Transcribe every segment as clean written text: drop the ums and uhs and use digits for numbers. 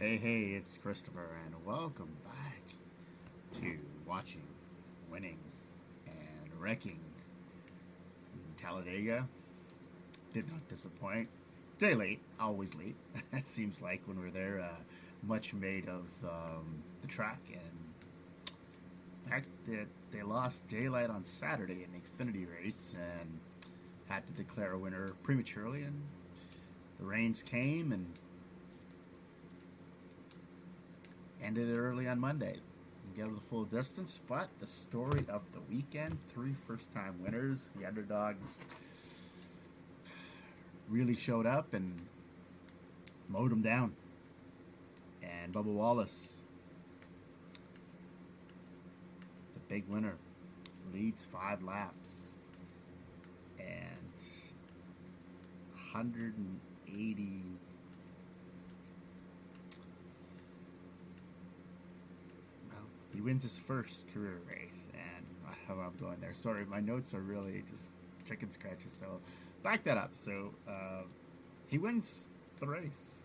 Hey, it's Christopher, and welcome back to watching, winning, and wrecking. Talladega did not disappoint. Day late, always late. It seems like when we're there, much made of the track, and the fact that they lost daylight on Saturday in the Xfinity race and had to declare a winner prematurely, and the rains came and ended it early on Monday. Get over the full distance, but the story of the weekend, three first-time winners, the underdogs really showed up and mowed them down. And Bubba Wallace, the big winner, leads 5 laps and 180. He wins his first career race, and I don't know how I'm going there. Sorry, my notes are really just chicken scratches, so back that up. So he wins the race.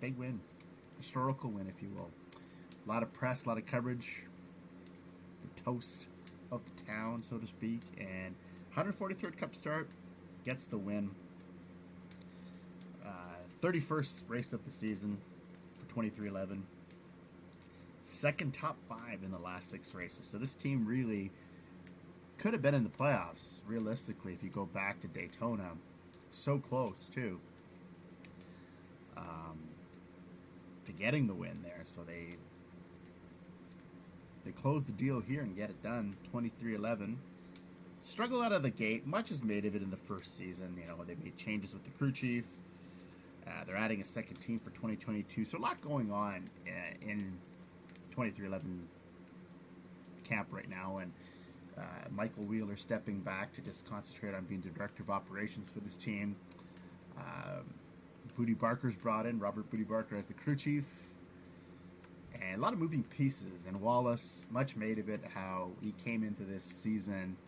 Big win. Historical win, if you will. A lot of press, a lot of coverage. The toast of the town, so to speak. And 143rd Cup start, gets the win. 31st race of the season for 2311. Second top 5 in the last 6 races. So this team really could have been in the playoffs, realistically, if you go back to Daytona. So close, too, to getting the win there. So they close the deal here and get it done. 23-11. Struggle out of the gate. Much is made of it in the first season. You know, they made changes with the crew chief. They're adding a second team for 2022. So a lot going on in 2311 camp right now, and Michael Wheeler stepping back to just concentrate on being the director of operations for this team. Booty Barker's brought in, Robert Booty Barker as the crew chief, and a lot of moving pieces. And Wallace, much made of it how he came into this season.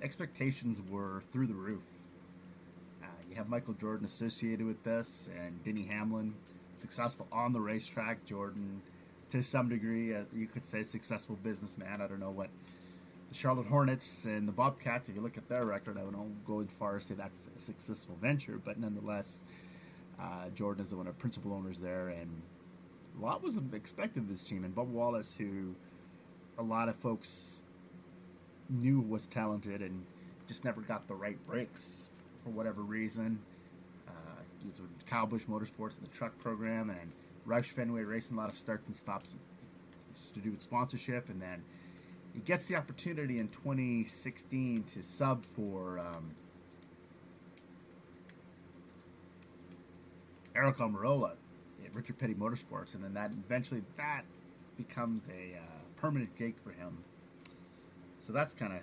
Expectations were through the roof. You have Michael Jordan associated with this, and Denny Hamlin, successful on the racetrack. Jordan, to some degree, you could say successful businessman. I don't know what the Charlotte Hornets and the Bobcats, if you look at their record, I wouldn't go as far as say that's a successful venture, but nonetheless, Jordan is one of the principal owners there, and a lot was expected of this team. And Bubba Wallace, who a lot of folks knew was talented and just never got the right breaks for whatever reason. He was with Kyle Busch Motorsports in the truck program, and Roush Fenway Racing, a lot of starts and stops to do with sponsorship, and then he gets the opportunity in 2016 to sub for Eric Almirola at Richard Petty Motorsports, and then that becomes a permanent gig for him. So that's kind of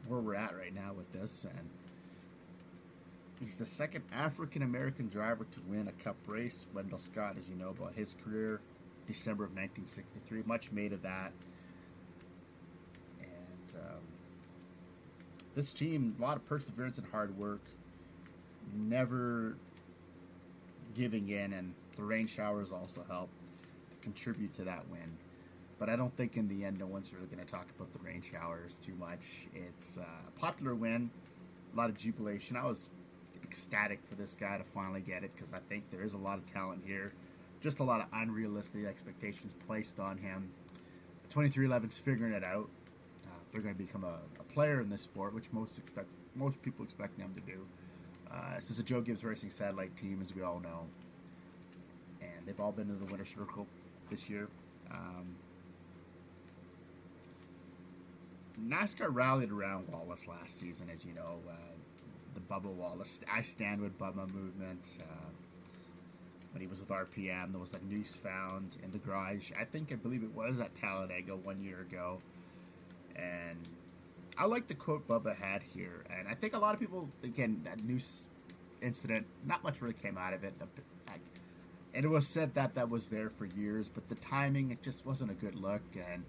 where we're at right now with this, and he's the second African-American driver to win a Cup race. Wendell Scott, as you know, about his career, December of 1963. Much made of that. And this team, a lot of perseverance and hard work, never giving in, and the rain showers also helped contribute to that win. But I don't think in the end, no one's really going to talk about the rain showers too much. It's a popular win, a lot of jubilation. I was ecstatic for this guy to finally get it, because I think there is a lot of talent here. Just a lot of unrealistic expectations placed on him. 2311's figuring it out. They're going to become a player in this sport, which most people expect them to do. This is a Joe Gibbs Racing satellite team, as we all know, and they've all been in the winner's circle this year. NASCAR rallied around Wallace last season, as you know. The Bubba Wallace, I stand with Bubba movement. When he was with RPM, there was a noose found in the garage. I believe it was at Talladega 1 year ago. And I like the quote Bubba had here. And I think a lot of people, again, that noose incident, not much really came out of it. And it was said that was there for years, but the timing, it just wasn't a good look. And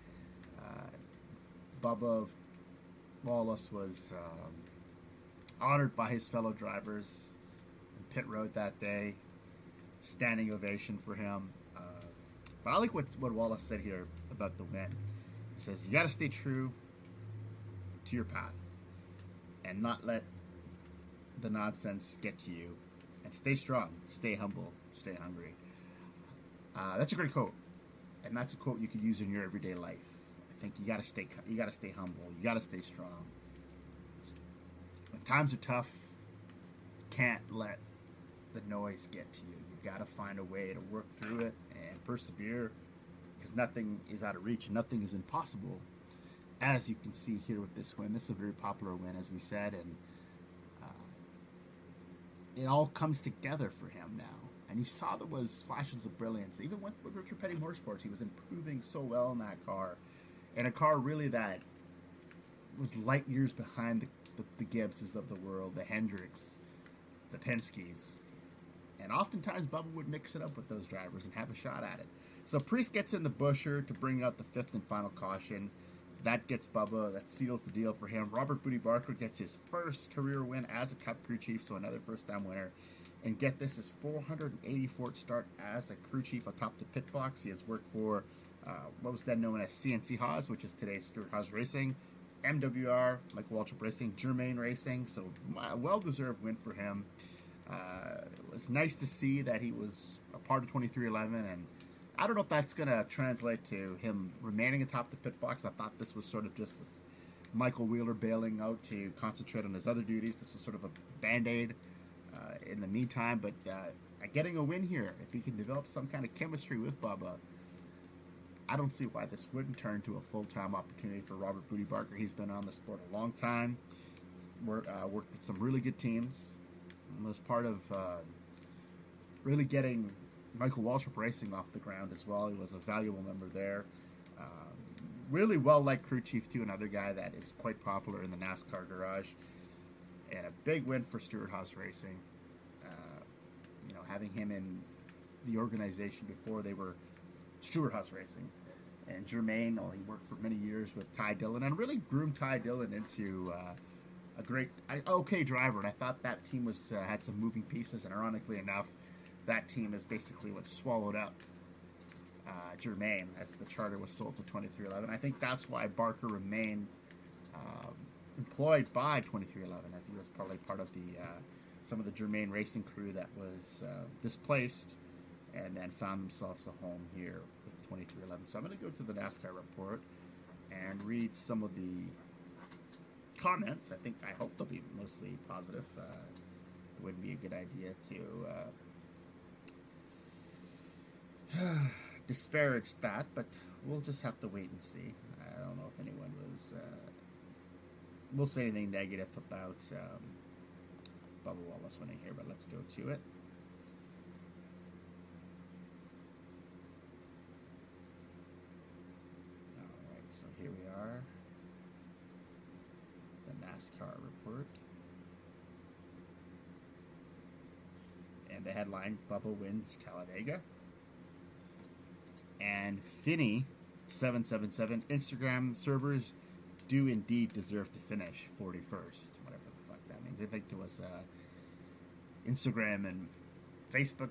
Bubba Wallace was honored by his fellow drivers in pit road that day. Standing ovation for him. But I like what Wallace said here about the win. He says, you got to stay true to your path and not let the nonsense get to you. And stay strong, stay humble, stay hungry. That's a great quote. And that's a quote you could use in your everyday life. I think you got to stay humble. You got to stay strong. When times are tough, can't let the noise get to you. You got to find a way to work through it and persevere, because nothing is out of reach. Nothing is impossible. As you can see here with this win, this is a very popular win, as we said, and it all comes together for him now. And you saw there was flashes of brilliance. Even with Richard Petty Motorsports, he was improving so well in that car. And a car really that was light years behind the Gibbses of the world, the Hendricks, the Penske's. And oftentimes Bubba would mix it up with those drivers and have a shot at it. So Priest gets in the busher to bring out the fifth and final caution. That gets Bubba, that seals the deal for him. Robert Booty Barker gets his first career win as a Cup crew chief, so another first-time winner. And get this, his 484th start as a crew chief atop the pit box. He has worked for what was then known as CNC Haas, which is today's Stewart Haas Racing, MWR, like Waltrip Racing, Germain Racing. So well-deserved win for him. It was nice to see that he was a part of 2311, and I don't know if that's going to translate to him remaining atop the pit box. I thought this was sort of just this Michael Wheeler bailing out to concentrate on his other duties. This was sort of a Band-Aid in the meantime, but getting a win here, if he can develop some kind of chemistry with Bubba, I don't see why this wouldn't turn to a full-time opportunity for Robert Booty Barker. He's been on the sport a long time, worked with some really good teams, and was part of really getting Michael Waltrip Racing off the ground as well. He was a valuable member there. Really well-liked crew chief, too, another guy that is quite popular in the NASCAR garage. And a big win for Stewart Haas Racing. Having him in the organization before they were Stewart Haas Racing. And Germain, he worked for many years with Ty Dillon and really groomed Ty Dillon into a great, okay driver. And I thought that team was had some moving pieces. And ironically enough, that team is basically what swallowed up Germain as the charter was sold to 2311. I think that's why Barker remained employed by 2311, as he was probably part of the some of the Germain Racing crew that was displaced and then found themselves a home here with 2311. So I'm going to go to the NASCAR report and read some of the comments. I hope they'll be mostly positive. It wouldn't be a good idea to disparage that, but we'll just have to wait and see. I don't know if anyone will say anything negative about Bubba Wallace winning here, but let's go to it. Alright, so here we are. The NASCAR report. And the headline, Bubba wins Talladega. And Finny777, Instagram servers do indeed deserve to finish 41st, whatever the fuck that means. I think it was Instagram and Facebook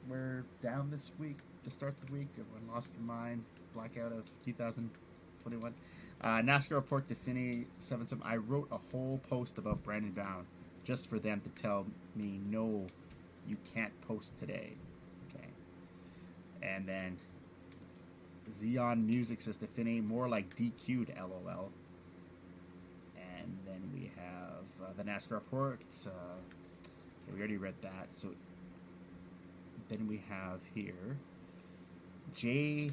were down this week to start the week. Everyone lost their mind. Blackout of 2021. NASCAR report to Finny77. I wrote a whole post about Brandon Brown just for them to tell me, no, you can't post today. Okay. And then Xeon Music says to Finney, more like DQ'd, LOL. And then we have the NASCAR report. Okay, we already read that. So then we have here JP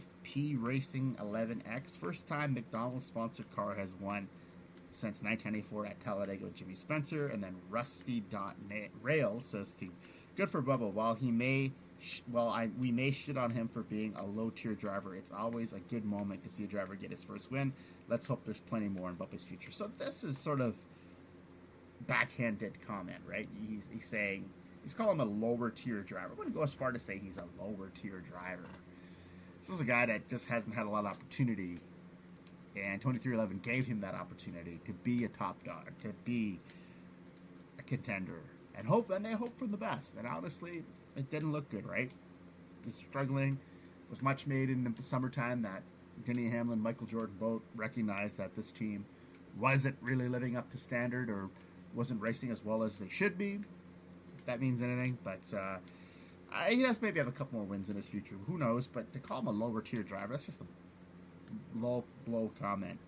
Racing 11X. First time McDonald's sponsored car has won since 1994 at Talladega with Jimmy Spencer. And then Rusty.Rail says to good for Bubba. While he may we may shit on him for being a low-tier driver, it's always a good moment to see a driver get his first win. Let's hope there's plenty more in Bubba's future. So this is sort of backhanded comment, right? He's saying, he's calling him a lower-tier driver. I wouldn't go as far to say he's a lower-tier driver. This is a guy that just hasn't had a lot of opportunity, and 2311 gave him that opportunity to be a top dog, to be a contender, and they hope for the best. And honestly, it didn't look good, right? He's struggling. was much made in the summertime that Denny Hamlin, Michael Jordan both recognized that this team wasn't really living up to standard wasn't racing as well as they should be. If that means anything, but he does maybe have a couple more wins in his future. Who knows? But to call him a lower tier driver, that's just a low blow comment.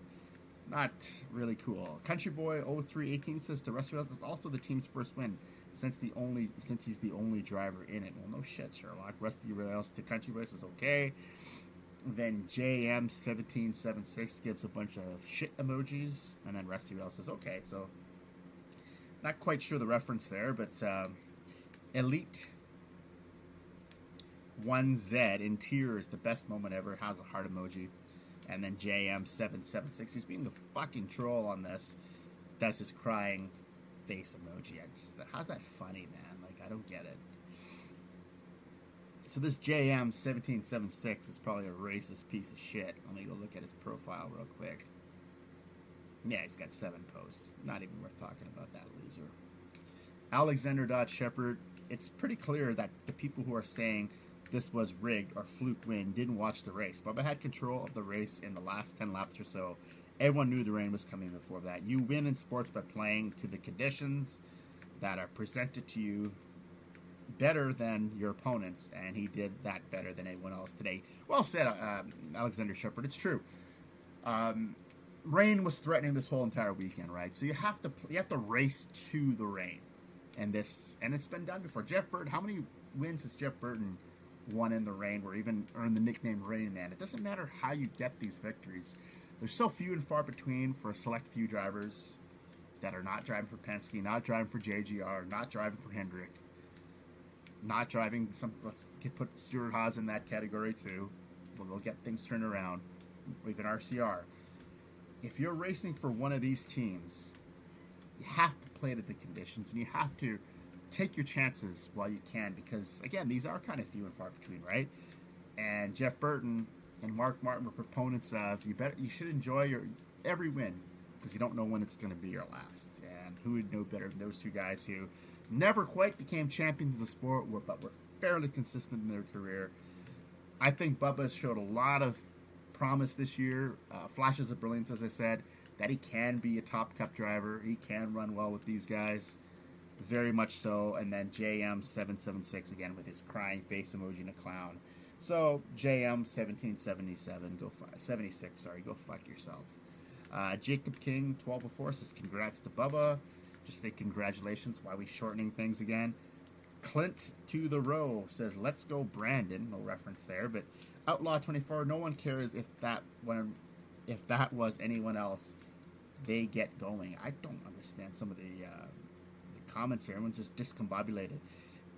Not really cool. Country Boy 0318 says the Rusty Rails is also the team's first win since he's the only driver in it. Well, no shit, Sherlock. Rusty Rails to Country Boy says okay. Then JM1776 gives a bunch of shit emojis, and then Rusty Rails says okay. So not quite sure the reference there, but Elite 1Z in tears, the best moment ever, has a heart emoji. And then JM776, who's being the fucking troll on this, does his crying face emoji. How's that funny, man? Like, I don't get it. So this JM1776 is probably a racist piece of shit. Let me go look at his profile real quick. Yeah, he's got 7 posts. Not even worth talking about that loser. Alexander Shepard, it's pretty clear that the people who are saying this was rigged or fluke win didn't watch the race. Bubba had control of the race in the last 10 laps or so. Everyone knew the rain was coming before that. You win in sports by playing to the conditions that are presented to you better than your opponents, and he did that better than anyone else today. Well said, Alexander Shepard. It's true. Rain was threatening this whole entire weekend, right? So you have to race to the rain, and it's been done before. Jeff Burton, how many wins has Jeff Burton won in the rain, or even earned the nickname Rain Man? It doesn't matter how you get these victories. They're so few and far between for a select few drivers that are not driving for Penske, not driving for JGR, not driving for Hendrick, not driving let's put Stuart Haas in that category too. We'll get things turned around. Even RCR. If you're racing for one of these teams, you have to play to the conditions, and you have to take your chances while you can, because again, these are kind of few and far between, right? And Jeff Burton and Mark Martin were proponents of you should enjoy your every win, because you don't know when it's going to be your last. And who would know better than those two guys who never quite became champions of the sport, but were fairly consistent in their career. I think Bubba's showed a lot of promise this year, flashes of brilliance, as I said, that he can be a top cup driver. He can run well with these guys. Very much so. And then JM776 again with his crying face emoji and a clown. So JM1777, 76, go fuck yourself. Jacob King 1204 says congrats to Bubba. Just say congratulations. Why are we shortening things again? Clint to the row says let's go Brandon. No reference there, but Outlaw 24. No one cares if that was anyone else. They get going. I don't understand some of the comments here. Everyone's just discombobulated.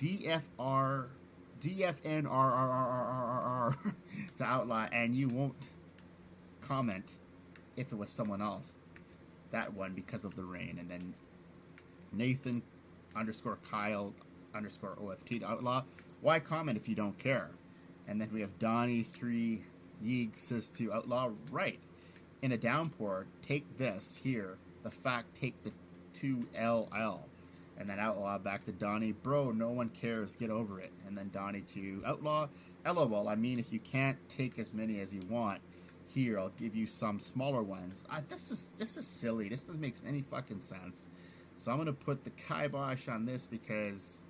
DFNRRRRR to Outlaw, and you won't comment if it was someone else. That one because of the rain. And then Nathan _Kyle _OFT to Outlaw. Why comment if you don't care? And then we have Donnie 3 Yeeg says to Outlaw, right. In a downpour, take this here. The fact, take the 2LL. And then Outlaw back to Donnie. Bro, no one cares. Get over it. And then Donnie to Outlaw. LOL. I mean, if you can't take as many as you want, here, I'll give you some smaller ones. This is silly. This doesn't make any fucking sense. So I'm going to put the kibosh on this because...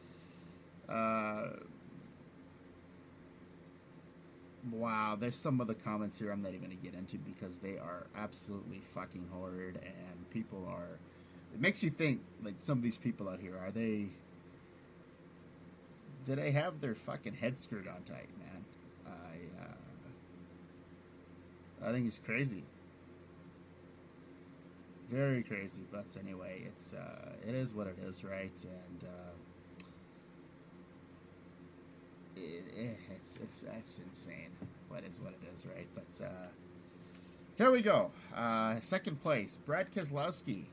wow, there's some of the comments here I'm not even going to get into because they are absolutely fucking horrid, and people are... It makes you think, like, some of these people out here, do they have their fucking head screwed on tight, man? I think it's crazy. Very crazy, but anyway, it is what it is, right? And it's insane. What is what it is, right? But here we go. Second place, Brad Keselowski,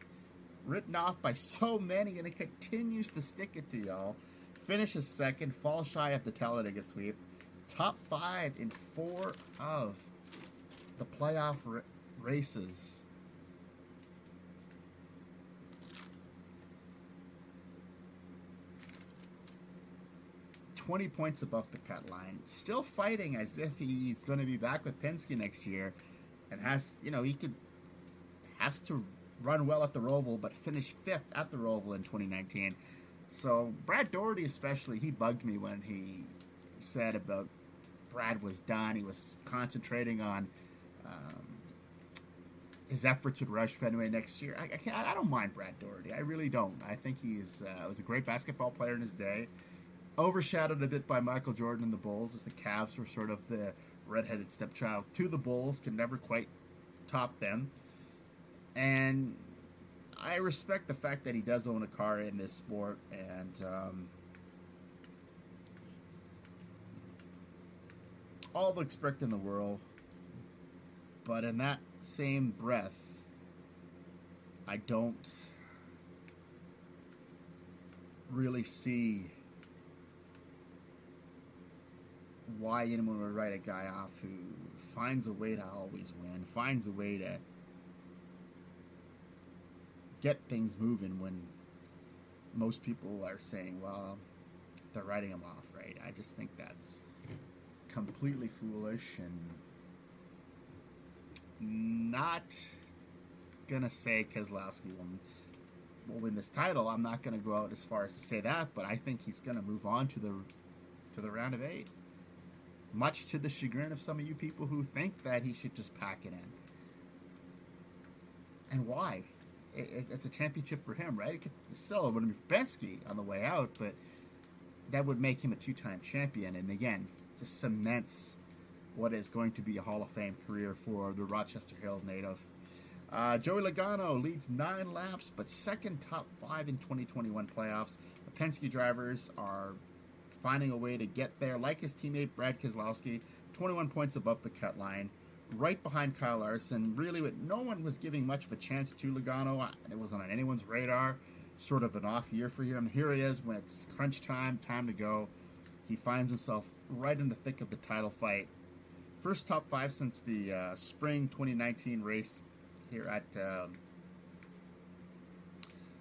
written off by so many, and it continues to stick it to y'all. Finishes second, falls shy of the Talladega sweep. Top 5 in 4 of the playoff races. 20 points above the cut line, still fighting as if he's going to be back with Penske next year, and has to run well at the Roval, but finish 5th at the Roval in 2019. So Brad Doherty especially, he bugged me when he said about Brad was done. He was concentrating on his efforts at Rush Fenway next year. I don't mind Brad Doherty. I really don't. I think he's was a great basketball player in his day. Overshadowed a bit by Michael Jordan and the Bulls, as the Cavs were sort of the redheaded stepchild to the Bulls, can never quite top them. And I respect the fact that he does own a car in this sport, and all the respect in the world. But in that same breath, I don't really see why anyone would write a guy off who finds a way to always win, finds a way to get things moving when most people are saying, well, they're writing him off, right? I just think that's completely foolish, and not gonna say Keselowski will win this title. I'm not gonna go out as far as to say that, but I think he's gonna move on to the round of 8. Much to the chagrin of some of you people who think that he should just pack it in. And why? It's a championship for him, right? Still, it wouldn't be Penske on the way out, but that would make him a 2-time champion. And again, just cements what is going to be a Hall of Fame career for the Rochester Hill native. Joey Logano leads 9 laps, but second top 5 in 2021 playoffs. The Penske drivers are finding a way to get there, like his teammate Brad Keselowski, 21 points above the cut line, right behind Kyle Larson. Really, no one was giving much of a chance to Logano. It wasn't on anyone's radar. Sort of an off year for him. Here he is when it's crunch time to go. He finds himself right in the thick of the title fight. First top 5 since the spring 2019 race here at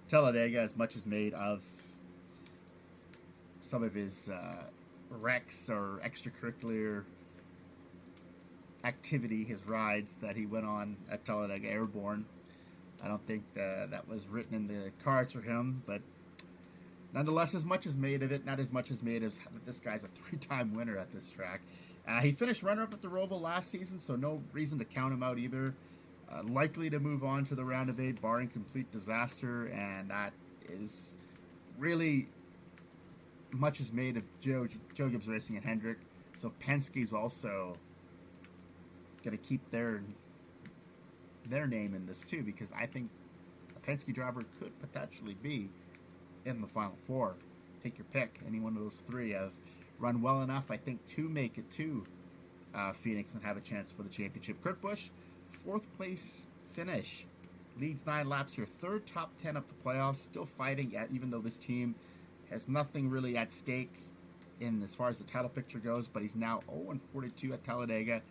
Talladega, as much as made of some of his wrecks or extracurricular activity, his rides that he went on at Talladega Airborne. I don't think that was written in the cards for him, but nonetheless, as much as made of it, not as much as made of this guy's a 3-time winner at this track. He finished runner-up at the Roval last season, so no reason to count him out either. Likely to move on to the round of 8, barring complete disaster, and that is really much is made of Joe Gibbs Racing and Hendrick. So Penske's also going to keep their name in this too, because I think a Penske driver could potentially be in the Final 4. Take your pick. Any one of those 3 have run well enough, I think, to make it to Phoenix and have a chance for the championship. Kurt Busch, 4th place finish. Leads 9 laps here. 3rd top 10 of the playoffs. Still fighting, even though this team has nothing really at stake in as far as the title picture goes, but he's now 0-42 at Talladega.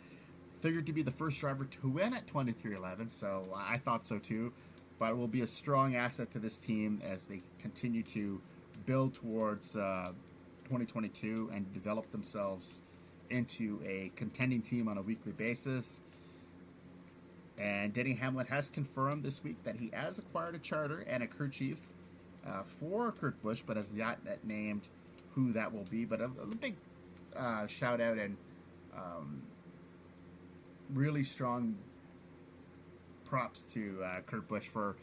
Figured to be the first driver to win at 23-11, so I thought so too. But it will be a strong asset to this team as they continue to build towards 2022 and develop themselves into a contending team on a weekly basis. And Denny Hamlin has confirmed this week that he has acquired a charter and a crew chief for Kurt Busch, but has not named who that will be. But a big shout out and really strong props to Kurt Busch for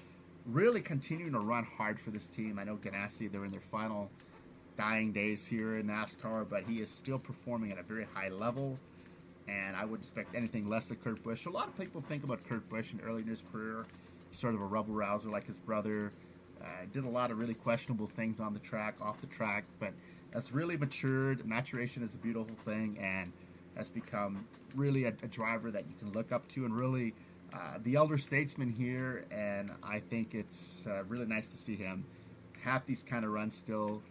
really continuing to run hard for this team. I know Ganassi, they're in their final dying days here in NASCAR, but he is still performing at a very high level, and I wouldn't expect anything less of Kurt Busch. A lot of people think about Kurt Busch in early in his career, sort of a rebel rouser like his brother. Did a lot of really questionable things on the track, off the track, but that's really matured. Maturation is a beautiful thing, and has become really a driver that you can look up to, and really the elder statesman here. And I think it's really nice to see him have these kind of runs still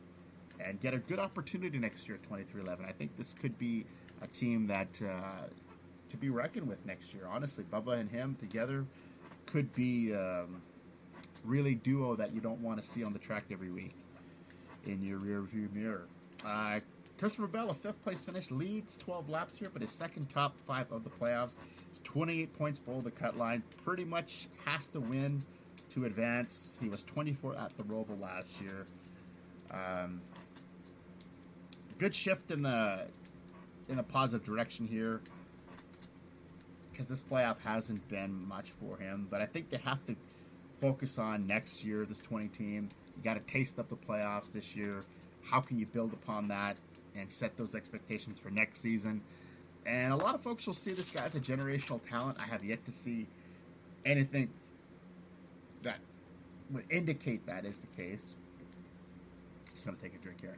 and get a good opportunity next year at 23-11. I think this could be a team that to be reckoned with next year. Honestly, Bubba and him together could be really duo that you don't want to see on the track every week in your rear view mirror. Christopher Bell, a 5th place finish, leads 12 laps here, but his second top 5 of the playoffs. He's 28 points below the cut line. Pretty much has to win to advance. He was 24 at the Roval last year. Good shift in the positive direction here, because this playoff hasn't been much for him. But I think they have to focus on next year, this 20 team. You got to taste up the playoffs this year. How can you build upon that and set those expectations for next season? And a lot of folks will see this guy as a generational talent. I have yet to see anything that would indicate that is the case. Just going to take a drink here.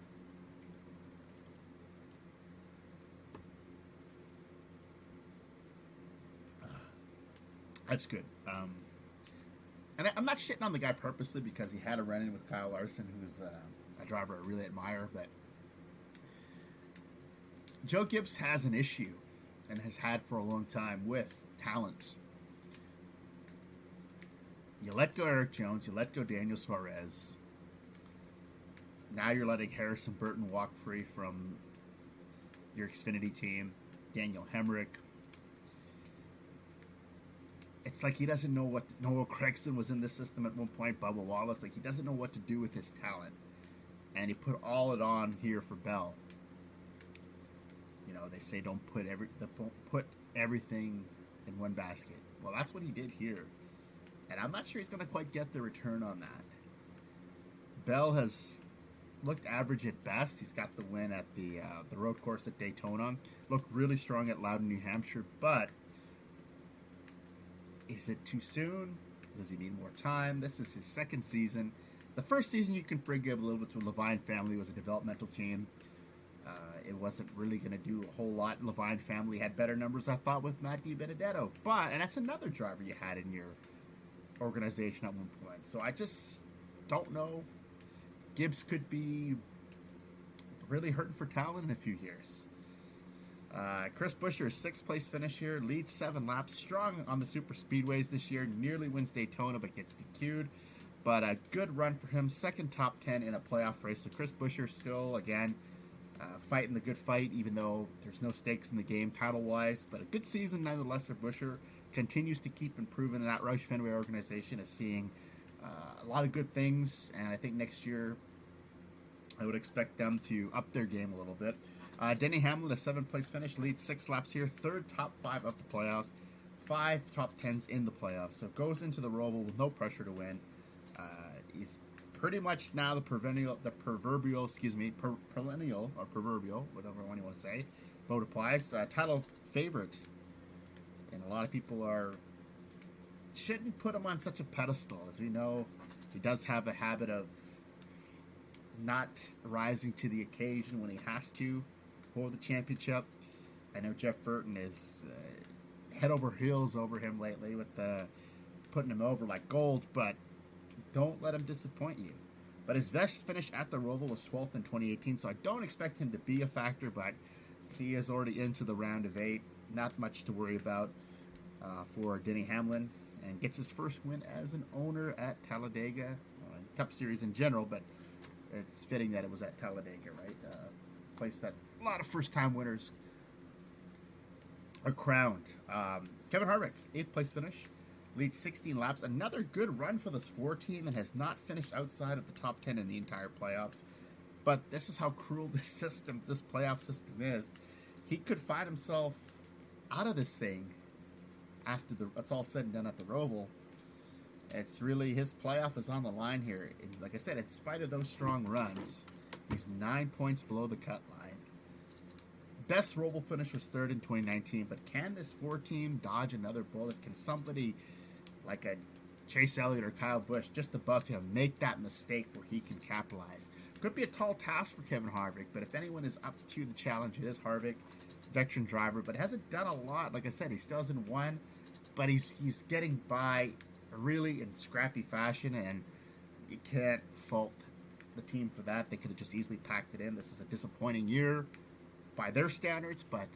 That's good. And I'm not shitting on the guy purposely, because he had a run-in with Kyle Larson, who's a driver I really admire. But Joe Gibbs has an issue, and has had for a long time, with talent. You let go Eric Jones, you let go Daniel Suarez. Now you're letting Harrison Burton walk free from your Xfinity team. Daniel Hemrick. It's like he doesn't know what... Noah Gragson was in the system at one point. Bubba Wallace. Like, he doesn't know what to do with his talent. And he put all it on here for Bell. You know, they say don't put everything in one basket. Well, that's what he did here. And I'm not sure he's going to quite get the return on that. Bell has looked average at best. He's got the win at the road course at Daytona. Looked really strong at Loudon, New Hampshire. But is it too soon? Does he need more time? This is his second season. The first season you can forgive a little bit, to Levine family was a developmental team. It wasn't really going to do a whole lot. Levine family had better numbers, I thought, with Matt DiBenedetto. And that's another driver you had in your organization at one point. So I just don't know. Gibbs could be really hurting for talent in a few years. Chris Buescher, 6th place finish here, leads 7 laps, strong on the super speedways this year, nearly wins Daytona but gets DQ'd. But a good run for him, second top 10 in a playoff race. So Chris Buescher still, again, fighting the good fight, even though there's no stakes in the game title-wise. But a good season nonetheless for Buescher. Continues to keep improving, and that Roush Fenway organization is seeing a lot of good things. And I think next year I would expect them to up their game a little bit. Denny Hamlin, a 7th place finish, leads 6 laps here, 3rd top 5 of the playoffs, 5 top 10s in the playoffs. So goes into the Roval with no pressure to win. He's pretty much now the perennial, whatever one you want to say, vote applies. Title favorite, and a lot of people shouldn't put him on such a pedestal. As we know, he does have a habit of not rising to the occasion when he has to for the championship. I know Jeff Burton is head over heels over him lately with putting him over like gold, but don't let him disappoint you. But his best finish at the Roval was 12th in 2018, so I don't expect him to be a factor, but he is already into the round of 8. Not much to worry about for Denny Hamlin, and gets his first win as an owner at Talladega, Cup Series in general, but it's fitting that it was at Talladega, right? Place that a lot of first-time winners are crowned. Kevin Harvick, 8th place finish, leads 16 laps. Another good run for the 4 team, and has not finished outside of the top 10 in the entire playoffs. But this is how cruel this playoff system is. He could find himself out of this thing after it's all said and done at the Roval. It's really, his playoff is on the line here. And like I said, in spite of those strong runs, he's 9 points below the cut line. Best Roval finish was 3rd in 2019, but can this 4 team dodge another bullet? Can somebody like a Chase Elliott or Kyle Busch just above him make that mistake where he can capitalize? Could be a tall task for Kevin Harvick, but if anyone is up to the challenge, it is Harvick, veteran driver, but hasn't done a lot. Like I said, he still hasn't won, but he's getting by really in scrappy fashion, and you can't fault the team for that. They could have just easily packed it in. This is a disappointing year by their standards, but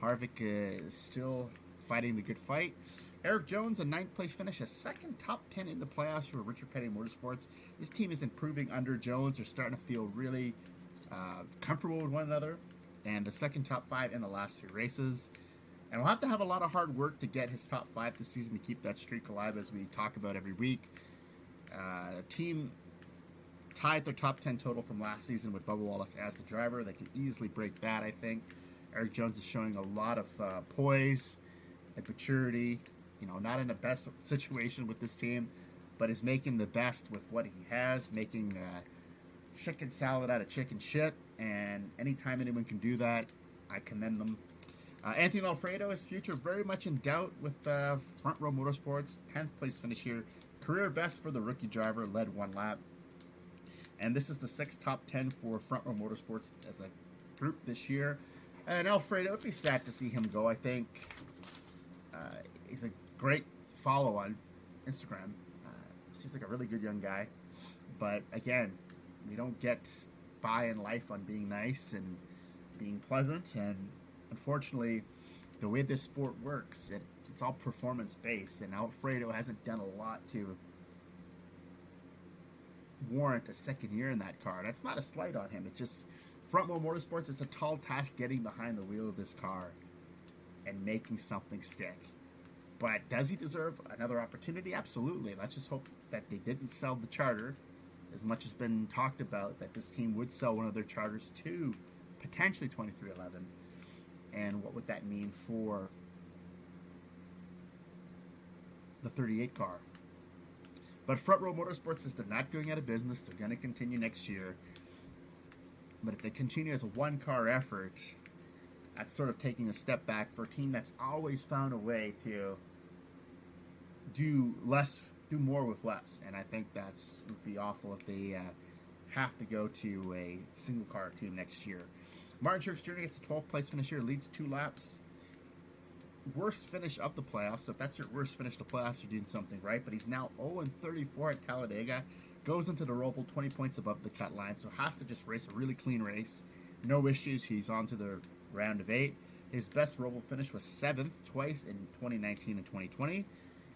Harvick is still fighting the good fight. Eric Jones, a 9th place finish, a 2nd top 10 in the playoffs for Richard Petty Motorsports. This team is improving under Jones. They're starting to feel really comfortable with one another, and the second top 5 in the last 3 races. And we'll have to have a lot of hard work to get his top 5 this season to keep that streak alive, as we talk about every week. Team tied their top 10 total from last season with Bubba Wallace as the driver. They can easily break that, I think. Eric Jones is showing a lot of poise and maturity. Not in the best situation with this team, but is making the best with what he has, making chicken salad out of chicken shit. And anytime anyone can do that, I commend them. Anthony Alfredo, his future very much in doubt with Front Row Motorsports. 10th place finish here. Career best for the rookie driver, led 1 lap. And this is the 6th top 10 for Front Row Motorsports as a group this year. And Alfredo, it would be sad to see him go. I think he's a great follow on Instagram. Seems like a really good young guy. But again, we don't get by in life on being nice and being pleasant. And unfortunately, the way this sport works, it's all performance-based, and Alfredo hasn't done a lot to warrant a second year in that car. That's not a slight on him. It's just Front Row Motorsports, it's a tall task getting behind the wheel of this car and making something stick. But does he deserve another opportunity? Absolutely. Let's just hope that they didn't sell the charter, as much has been talked about, that this team would sell one of their charters to potentially 2311. And what would that mean for the 38 car? But Front Row Motorsports says they're not going out of business. They're going to continue next year. But if they continue as a one-car effort, that's sort of taking a step back for a team that's always found a way to do more with less. And I think that's would be awful if they have to go to a single-car team next year. Martin Truex Jr. gets a 12th place finish here, leads 2 laps. Worst finish of the playoffs. So if that's your worst finish of the playoffs, you're doing something right. But he's now 0-34 at Talladega. Goes into the Roval 20 points above the cut line. So has to just race a really clean race. No issues. He's on to the round of 8. His best Roval finish was 7th twice in 2019 and 2020.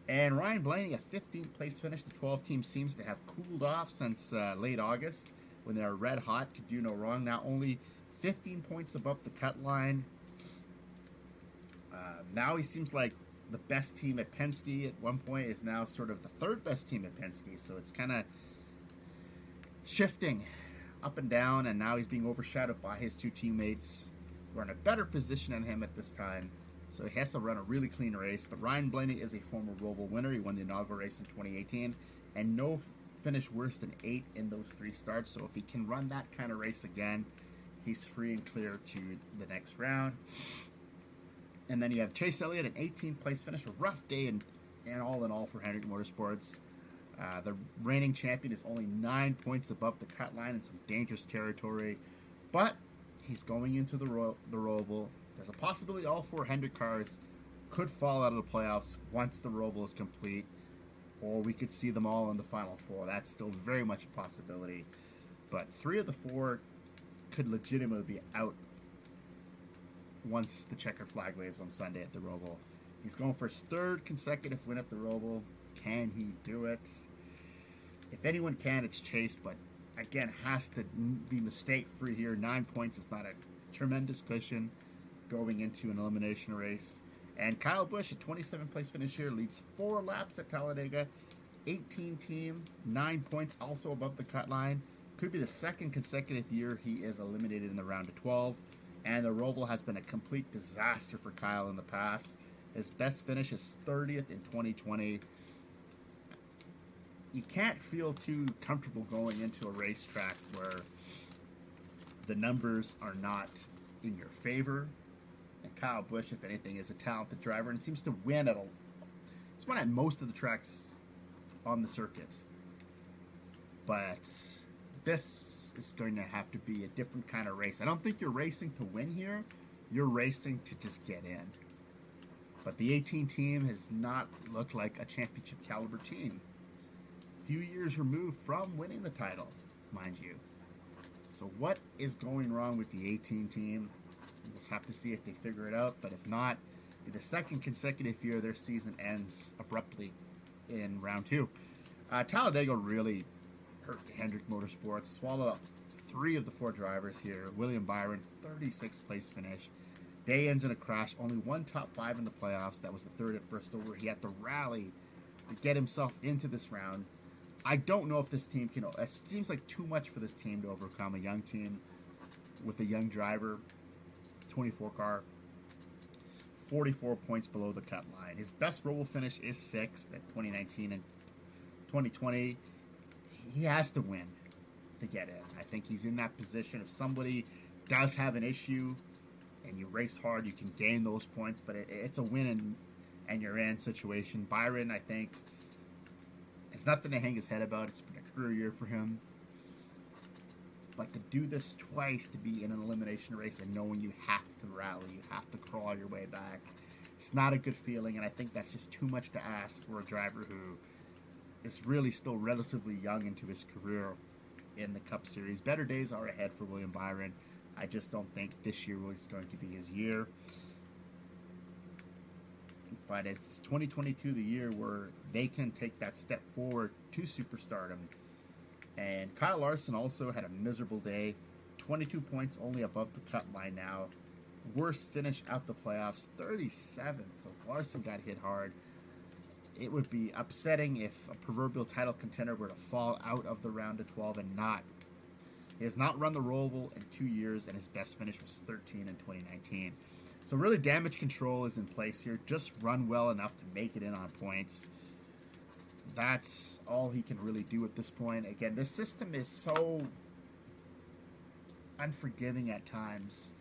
And Ryan Blaney, a 15th place finish. The 12th team seems to have cooled off since late August when they were red hot. Could do no wrong. Now only 15 points above the cut line. Now he seems like the best team at Penske. At one point is now sort of the 3rd best team at Penske. So it's kind of shifting up and down, and now he's being overshadowed by his 2 teammates who are in a better position than him at this time. So he has to run a really clean race. But Ryan Blaney is a former Roval winner. He won the inaugural race in 2018, and no finish worse than 8 in those 3 starts. So if he can run that kind of race again, he's free and clear to the next round. And then you have Chase Elliott, an 18th place finish. A rough day and all in all for Hendrick Motorsports. The reigning champion is only 9 points above the cut line in some dangerous territory. But he's going into the Roval. There's a possibility all 4 Hendrick cars could fall out of the playoffs once the Roval is complete. Or we could see them all in the Final 4. That's still very much a possibility. But 3 of the 4 could legitimately be out once the checkered flag waves on Sunday at the Roval. He's going for his 3rd consecutive win at the Roval. Can he do it? If anyone can, it's Chase, but again, has to be mistake-free here. 9 points is not a tremendous cushion going into an elimination race. And Kyle Busch, a 27th place finish here, leads 4 laps at Talladega. 18 team, 9 points, also above the cut line. Could be the 2nd consecutive year he is eliminated in the round of 12. And the Roval has been a complete disaster for Kyle in the past. His best finish is 30th in 2020. You can't feel too comfortable going into a racetrack where the numbers are not in your favor. And Kyle Busch, if anything, is a talented driver and seems to win he's won at most of the tracks on the circuit. But this is going to have to be a different kind of race. I don't think you're racing to win here. You're racing to just get in. But the 18 team has not looked like a championship caliber team. Few years removed from winning the title, mind you. So what is going wrong with the 18 team? We'll just have to see if they figure it out. But if not, the 2nd consecutive year their season ends abruptly in round 2. Talladega really hurt Hendrick Motorsports. Swallowed up 3 of the 4 drivers here. William Byron, 36th place finish. Day ends in a crash. Only one top 5 in the playoffs. That was the 3rd at Bristol, where he had to rally to get himself into this round. I don't know if this team can... It seems like too much for this team to overcome. A young team with a young driver, 24 car, 44 points below the cut line. His best Roval finish is 6th at 2019 and 2020. He has to win to get in. I think he's in that position. If somebody does have an issue and you race hard, you can gain those points, but it's a win and you're in situation. Byron, I think, it's nothing to hang his head about. It's been a career year for him. But to do this twice, to be in an elimination race and knowing you have to rally, you have to crawl your way back, it's not a good feeling, and I think that's just too much to ask for a driver who is really still relatively young into his career in the Cup Series. Better days are ahead for William Byron. I just don't think this year was going to be his year. But it's 2022, the year where they can take that step forward to superstardom. And Kyle Larson also had a miserable day. 22 points, only above the cut line now. Worst finish out the playoffs, 37th. So Larson got hit hard. It would be upsetting if a proverbial title contender were to fall out of the round of 12 and not. He has not run the Roval in 2 years, and his best finish was 13 in 2019. So really, damage control is in place here. Just run well enough to make it in on points. That's all he can really do at this point. Again, this system is so unforgiving at times,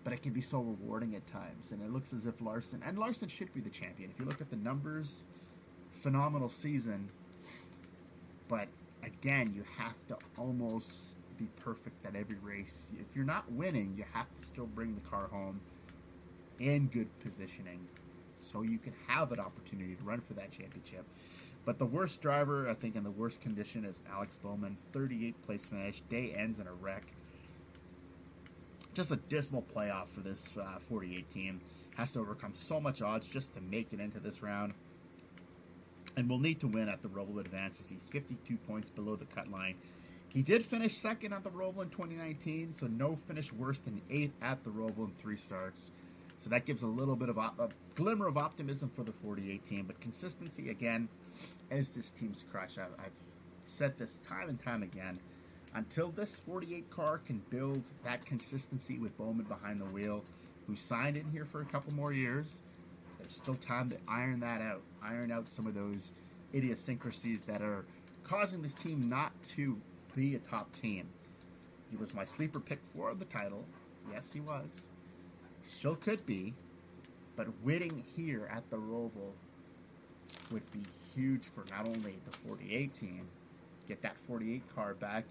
but it can be so rewarding at times. And it looks as if Larson should be the champion. If you look at the numbers, phenomenal season. But again, you have to almost be perfect at every race. If you're not winning, you have to still bring the car home in good positioning so you can have an opportunity to run for that championship. But the worst driver, I think, in the worst condition is Alex Bowman. 38th place finish. Day ends in a wreck. Just a dismal playoff for this 48 team. Has to overcome so much odds just to make it into this round. And will need to win at the Roval advances. He's 52 points below the cut line. He did finish second at the Roval in 2019, so no finish worse than 8th at the Roval in 3 starts. So that gives a little bit of a glimmer of optimism for the 48 team. But consistency, again, as this team's crush. I've said this time and time again. Until this 48 car can build that consistency with Bowman behind the wheel, who signed in here for a couple more years, there's still time to iron that out. Iron out some of those idiosyncrasies that are causing this team not to be a top team. He was my sleeper pick for the title. Yes, he was. Still could be. But winning here at the Roval would be huge for not only the 48 team, get that 48 car back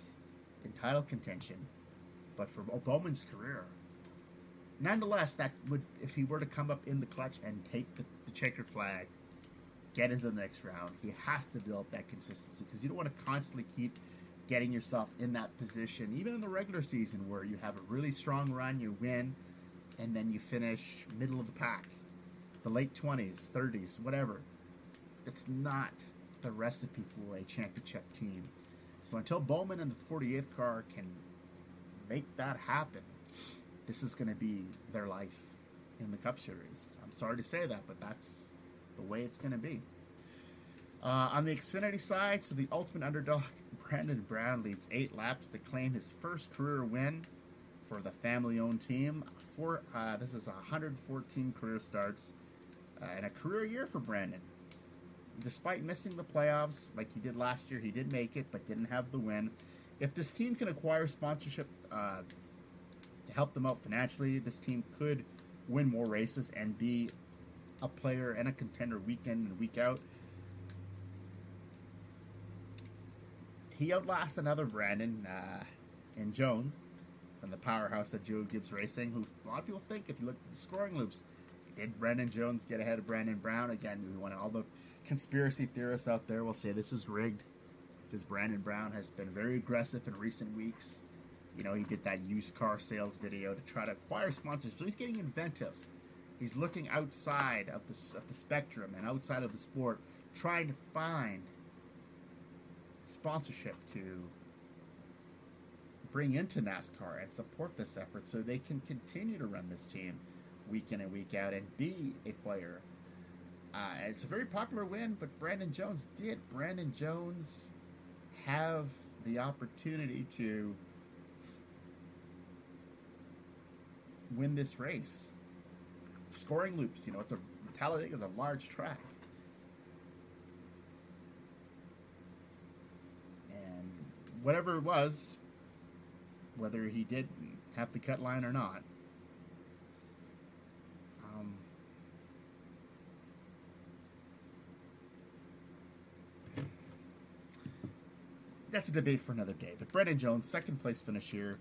in title contention, but for Bowman's career. Nonetheless, that would, if he were to come up in the clutch and take the checkered flag, get into the next round, he has to build that consistency, because you don't want to constantly keep getting yourself in that position, even in the regular season, where you have a really strong run, you win, and then you finish middle of the pack, the late 20s, 30s, whatever. It's not the recipe for a championship team. So until Bowman and the 48th car can make that happen, this is going to be their life in the Cup Series. I'm sorry to say that, but that's the way it's going to be. On the Xfinity side, so the ultimate underdog, Brandon Brown, leads 8 laps to claim his first career win for the family-owned team. This is 114 career starts and a career year for Brandon. Despite missing the playoffs like he did last year, he did make it, but didn't have the win. If this team can acquire sponsorship to help them out financially, this team could win more races and be a player and a contender week in and week out. He outlasts another Brandon in Jones from the powerhouse at Joe Gibbs Racing, who a lot of people think, if you look at the scoring loops, did Brandon Jones get ahead of Brandon Brown? Again, we want all the conspiracy theorists out there will say this is rigged, because Brandon Brown has been very aggressive in recent weeks. You know, he did that used car sales video to try to acquire sponsors, so he's getting inventive. He's looking outside of the spectrum and outside of the sport, trying to find sponsorship to bring into NASCAR and support this effort so they can continue to run this team week in and week out and be a player. It's a very popular win, but Brandon Jones did. Brandon Jones have the opportunity to win this race. Scoring loops, Talladega is a large track. And whatever it was, whether he did have the cut line or not, that's a debate for another day. But Brandon Jones, second place finish here.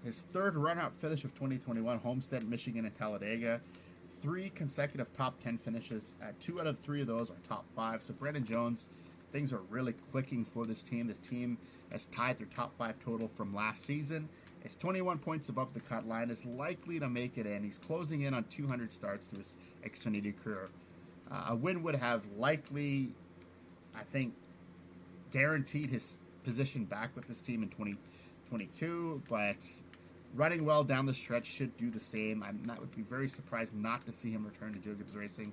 His third run-out finish of 2021, Homestead, Michigan, and Talladega. 3 consecutive top 10 finishes. 2 out of 3 of those are top 5. So Brandon Jones, things are really clicking for this team. This team has tied their top 5 total from last season. It's 21 points above the cut line. Is likely to make it in. He's closing in on 200 starts to his Xfinity career. A win would have likely, I think, guaranteed his position back with this team in 2022, but running well down the stretch should do the same. I would be very surprised not to see him return to Joe Gibbs Racing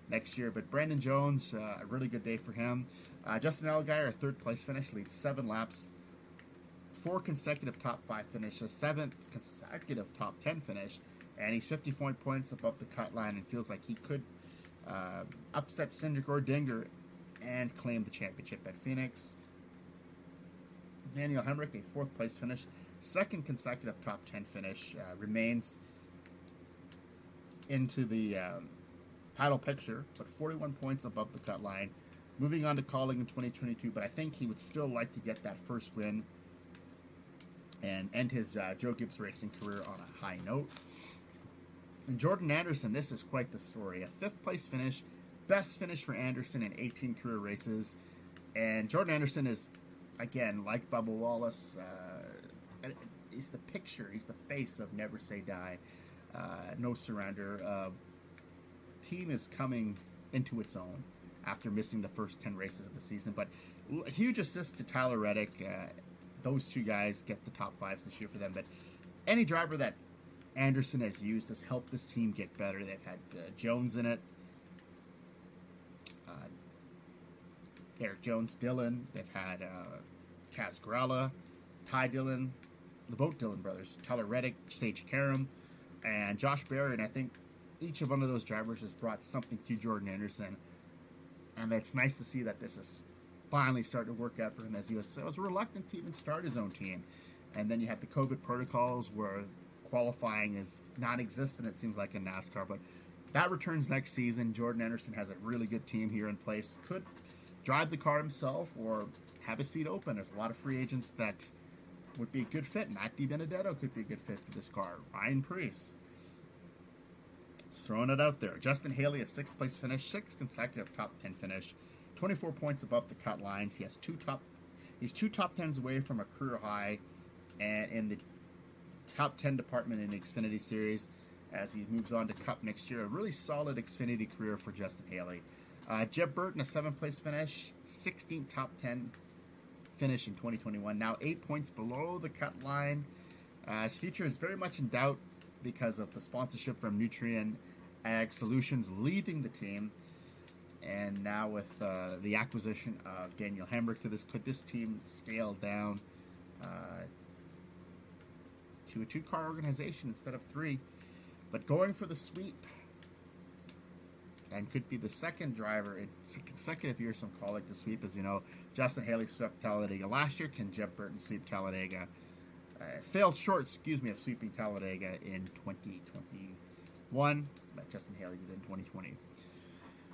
next year. But Brandon Jones, a really good day for him. Justin Allgaier, a third place finish, leads 7 laps, 4 consecutive top 5 finishes, 7th consecutive top 10 finish, and he's 50 points above the cut line and feels like he could upset Cindric or Dinger and claim the championship at Phoenix. Daniel Hemrick, a 4th place finish, 2nd consecutive top 10 finish, remains into the title picture, but 41 points above the cut line. Moving on to Calling in 2022, but I think he would still like to get that first win and end his Joe Gibbs Racing career on a high note. And Jordan Anderson, this is quite the story. A 5th place finish, best finish for Anderson in 18 career races. And Jordan Anderson is, again, like Bubba Wallace, he's the picture, he's the face of Never Say Die, No Surrender. Team is coming into its own after missing the first 10 races of the season. But huge assist to Tyler Reddick. Those 2 guys get the top 5s this year for them. But any driver that Anderson has used has helped this team get better. They've had Jones in it, Eric Jones, Dillon. They've had Kaz Gralla, Ty Dillon, the both Dillon brothers, Tyler Reddick, Sage Karam, and Josh Berry. And I think each of one of those drivers has brought something to Jordan Anderson. And it's nice to see that this is finally starting to work out for him, as he was reluctant to even start his own team. And then you have the COVID protocols where qualifying is non-existent, it seems like, in NASCAR. But that returns next season. Jordan Anderson has a really good team here in place. Could drive the car himself or have a seat open. There's a lot of free agents that would be a good fit. Matt DiBenedetto could be a good fit for this car. Ryan Preece. Just throwing it out there. Justin Haley, a 6th place finish, 6th consecutive top 10 finish, 24 points above the cut line. He's 2 top 10s away from a career high, and in the top 10 department in the Xfinity Series as he moves on to Cup next year. A really solid Xfinity career for Justin Haley. Jeb Burton, a 7th place finish, 16th top 10 finish in 2021. Now 8 points below the cut line. His future is very much in doubt because of the sponsorship from Nutrien Ag Solutions leaving the team. And now with the acquisition of Daniel Hemrick could this team scale down to a 2-car organization instead of 3? But going for the sweep, and could be the second driver in consecutive years from calling the sweep. As you know, Justin Haley swept Talladega last year. Can Jeb Burton sweep Talladega? Failed short, of sweeping Talladega in 2021, but Justin Haley did in 2020.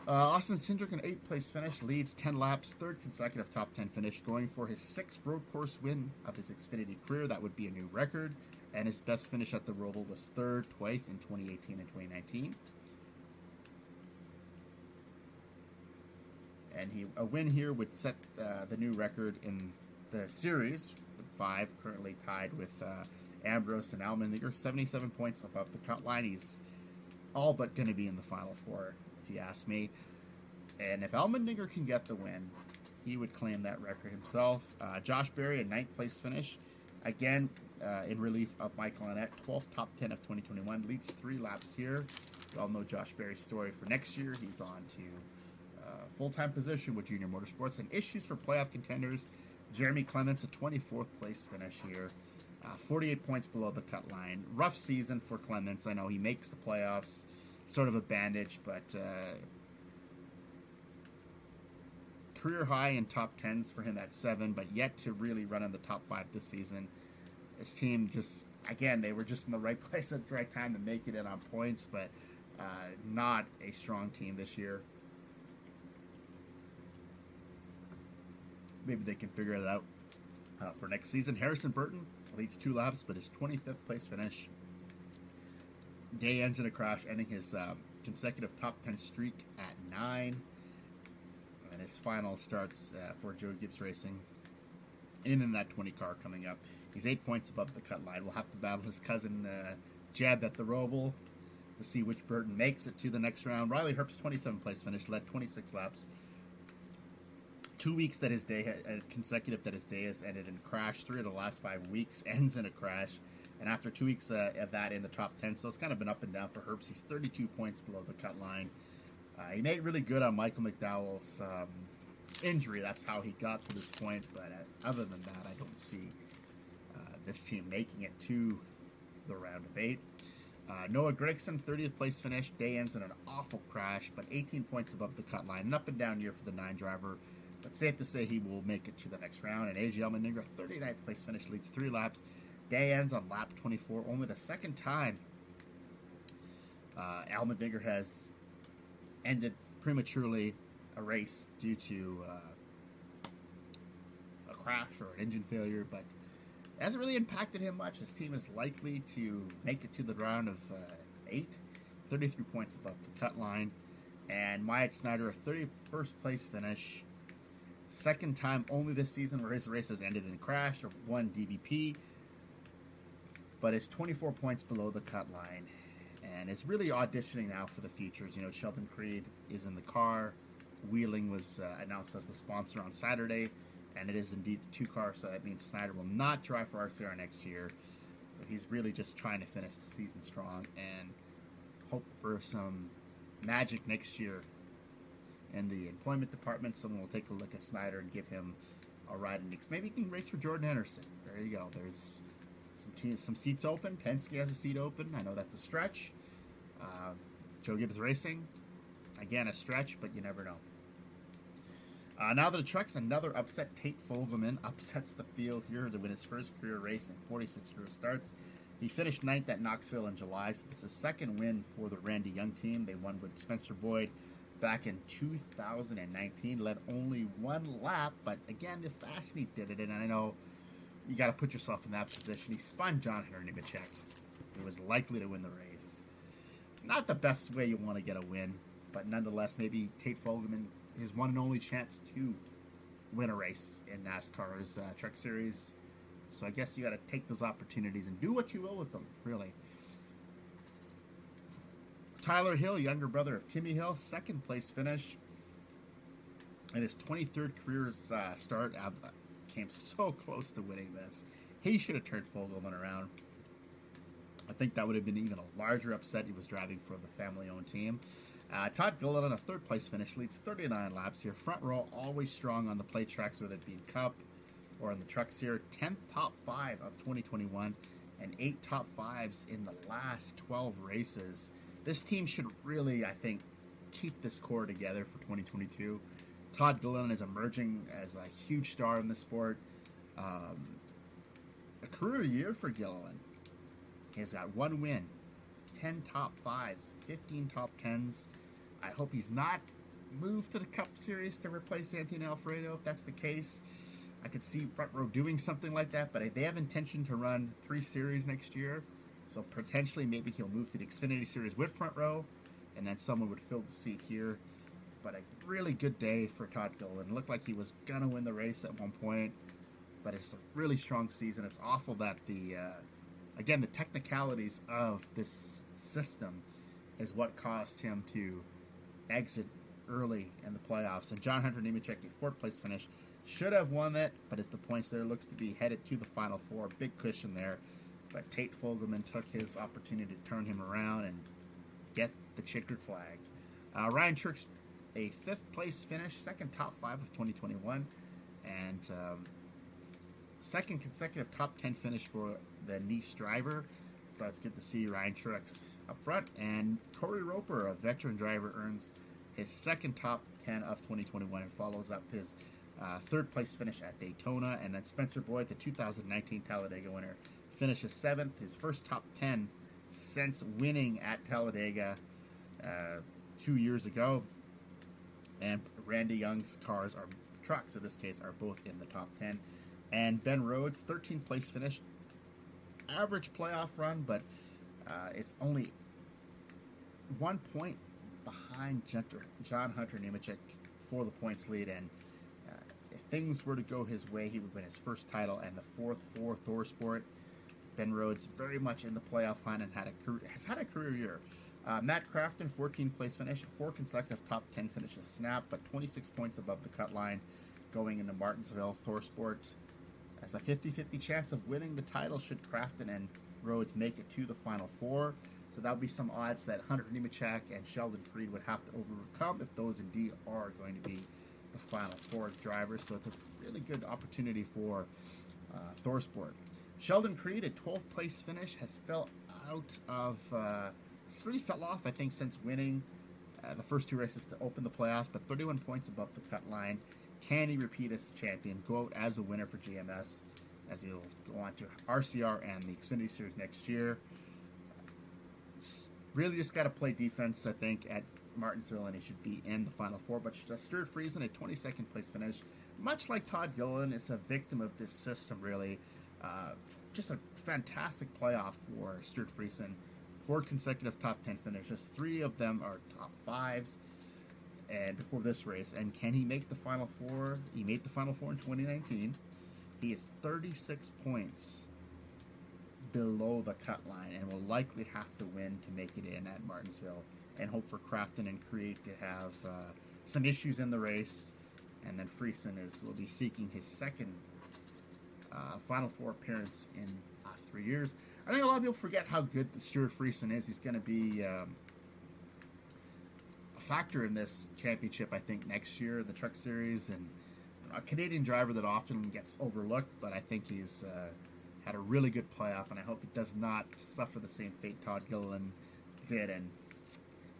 Austin Cindric, an 8th place finish, leads 10 laps, 3rd consecutive top 10 finish, going for his 6th road course win of his Xfinity career. That would be a new record, and his best finish at the Roval was 3rd twice in 2018 and 2019. And a win here would set the new record in the series, with 5, currently tied with Ambrose and Allmendinger, 77 points above the cut line. He's all but going to be in the Final 4, if you ask me. And if Allmendinger can get the win, he would claim that record himself. Josh Berry, a 9th place finish, Again, in relief of Michael Annett, 12th top 10 of 2021, leads 3 laps here. We all know Josh Berry's story for next year. He's on to full-time position with Junior Motorsports. And issues for playoff contenders, Jeremy Clements, a 24th place finish here. 48 points below the cut line. Rough season for Clements. I know he makes the playoffs, sort of a bandage, but career high in top 10s for him at 7, but yet to really run in the top 5 this season. His team just, again, they were just in the right place at the right time to make it in on points, but not a strong team this year. Maybe they can figure it out for next season. Harrison Burton leads 2 laps, but his 25th place finish. Day ends in a crash, ending his consecutive top 10 streak at 9. And his final starts for Joe Gibbs Racing in that 20 car coming up. He's 8 points above the cut line. We'll have to battle his cousin Jeb at the Roval to see which Burton makes it to the next round. Riley Herbst's 27th place finish, led 26 laps. 2 weeks that his day, consecutive that his day has ended in a crash. 3 of the last 5 weeks ends in a crash. And after 2 weeks of that in the top 10, so it's kind of been up and down for Herbst. He's 32 points below the cut line. He made really good on Michael McDowell's injury. That's how he got to this point. But other than that, I don't see this team making it to the round of 8. Noah Gragson, 30th place finish. Day ends in an awful crash, but 18 points above the cut line. An up and down year for the 9 driver. But safe to say he will make it to the next round. And AJ Allmendinger, 39th place finish, leads 3 laps. Day ends on lap 24. Only the second time Allmendinger has ended prematurely a race due to a crash or an engine failure. But it hasn't really impacted him much. His team is likely to make it to the round of 8. 33 points above the cut line. And Myatt Snyder, a 31st place finish. Second time only this season where his race has ended in a crash or 1 DVP, but is 24 points below the cut line and is really auditioning now for the futures. You know, Sheldon Creed is in the car. Wheeling was announced as the sponsor on Saturday, and it is indeed the 2 car, so that means Snyder will not drive for RCR next year. So he's really just trying to finish the season strong and hope for some magic next year. In the employment department, someone will take a look at Snyder and give him a ride. And maybe he can race for Jordan Henderson. There you go. There's some seats open. Penske has a seat open. I know that's a stretch. Joe Gibbs Racing, again, a stretch, but you never know. Now that the trucks, another upset. Tate Fogelman upsets the field here to win his first career race in 46 career starts. He finished 9th at Knoxville in July, so this is his second win for the Randy Young team. They won with Spencer Boyd back in 2019, led only 1 lap, but again, the fast he did it, and I know you got to put yourself in that position. He spun John Henry Nemechek, who was likely to win the race. Not the best way you want to get a win, but nonetheless, maybe Tate Fogelman, his one and only chance to win a race in NASCAR's Truck Series. So I guess you got to take those opportunities and do what you will with them, really. Tyler Hill, younger brother of Timmy Hill, 2nd place finish. In his 23rd career start, came so close to winning this. He should have turned Fogelman around. I think that would have been even a larger upset. He was driving for the family-owned team. Todd Dillon on a 3rd place finish, leads 39 laps here. Front row always strong on the plate tracks, whether it be Cup or in the trucks here. 10th top 5 of 2021 and 8 top 5s in the last 12 races. This team should really, I think, keep this core together for 2022. Todd Dillon is emerging as a huge star in the sport. A career year for Dillon. He's got 1 win, 10 top 5s, 15 top 10s. I hope he's not moved to the Cup Series to replace Anthony Alfredo. If that's the case, I could see Front Row doing something like that, but they have intention to run 3 series next year. So potentially maybe he'll move to the Xfinity Series with Front Row, and then someone would fill the seat here. But a really good day for Todd Dillon. It looked like he was going to win the race at one point, but it's a really strong season. It's awful that the technicalities of this system is what caused him to exit early in the playoffs. And John Hunter Nemechek, a 4th place finish, Should have won that, but as the points there, looks to be headed to the Final Four. Big cushion there. But Tate Fogelman took his opportunity to turn him around and get the checkered flag. Ryan Truex, a 5th place finish, second top 5 of 2021, and second consecutive top 10 finish for the Nice driver. So it's good to see Ryan Truex up front. And Corey Roper, a veteran driver, earns his second top 10 of 2021 and follows up his 3rd place finish at Daytona. And then Spencer Boyd, the 2019 Talladega winner, finishes 7th, his first top 10 since winning at Talladega 2 years ago. And Randy Young's trucks in this case, are both in the top 10. And Ben Rhodes, 13th place finish. Average playoff run, but it's only 1 point behind John Hunter Nemechek for the points lead. And if things were to go his way, he would win his first title and the 4th for ThorSport. Ben Rhodes very much in the playoff hunt and has had a career year. Matt Crafton, 14th place finish, 4 consecutive top 10 finishes snap, but 26 points above the cut line going into Martinsville. ThorSport has a 50-50 chance of winning the title should Crafton and Rhodes make it to the Final Four. So that would be some odds that Hunter Nemechek and Sheldon Creed would have to overcome if those indeed are going to be the Final Four drivers. So it's a really good opportunity for ThorSport. Sheldon Creed, a 12th place finish, has fell out of... really fell off, I think, since winning the first 2 races to open the playoffs, but 31 points above the cut line. Can he repeat as champion, go out as a winner for GMS, as he'll go on to RCR and the Xfinity Series next year? Really just got to play defense, I think, at Martinsville, and he should be in the Final Four. But Stuart Friesen, a 22nd place finish, much like Todd Gilliland, is a victim of this system, really. Just a fantastic playoff for Stuart Friesen. 4 consecutive top 10 finishes. 3 of them are top 5s. And before this race, and can he make the Final Four? He made the Final Four in 2019. He is 36 points below the cut line and will likely have to win to make it in at Martinsville, and hope for Crafton and Creed to have some issues in the race. And then Friesen will be seeking his second Final Four appearance in the last 3 years. I think a lot of people forget how good Stuart Friesen is. He's going to be a factor in this championship, I think, next year, the Truck Series, and a Canadian driver that often gets overlooked, but I think he's had a really good playoff, and I hope he does not suffer the same fate Todd Gilliland did and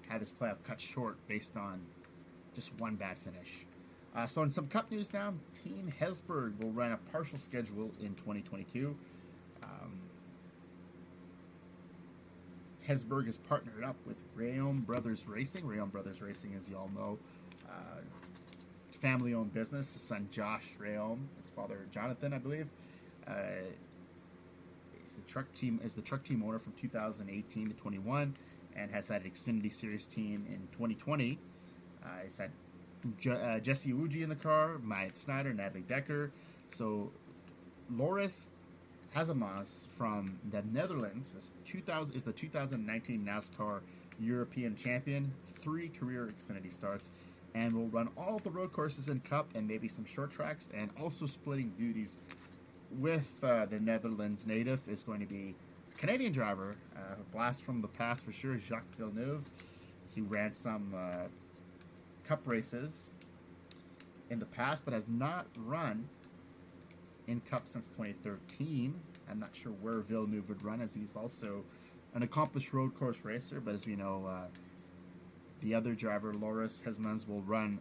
have his playoff cut short based on just one bad finish. So in some Cup news now, Team Hesburgh will run a partial schedule in 2022. Hesburgh is partnered up with Rayom Brothers Racing. Rayom Brothers Racing, as you all know, family-owned business. His son Josh Rayom, his father Jonathan, I believe, is the truck team owner from 2018 to 21, and has had an Xfinity Series team in 2020. He's had Jesse Uji in the car, Myatt Snyder, Natalie Decker. So Loris Hazemas from the Netherlands is the 2019 NASCAR European champion, 3 career Xfinity starts, and will run all the road courses in Cup and maybe some short tracks, and also splitting duties with the Netherlands native is going to be Canadian driver, a blast from the past for sure, Jacques Villeneuve. He ran some Cup races in the past, but has not run in Cup since 2013. I'm not sure where Villeneuve would run, as he's also an accomplished road course racer. But as we know, the other driver, Loris Hesmans, will run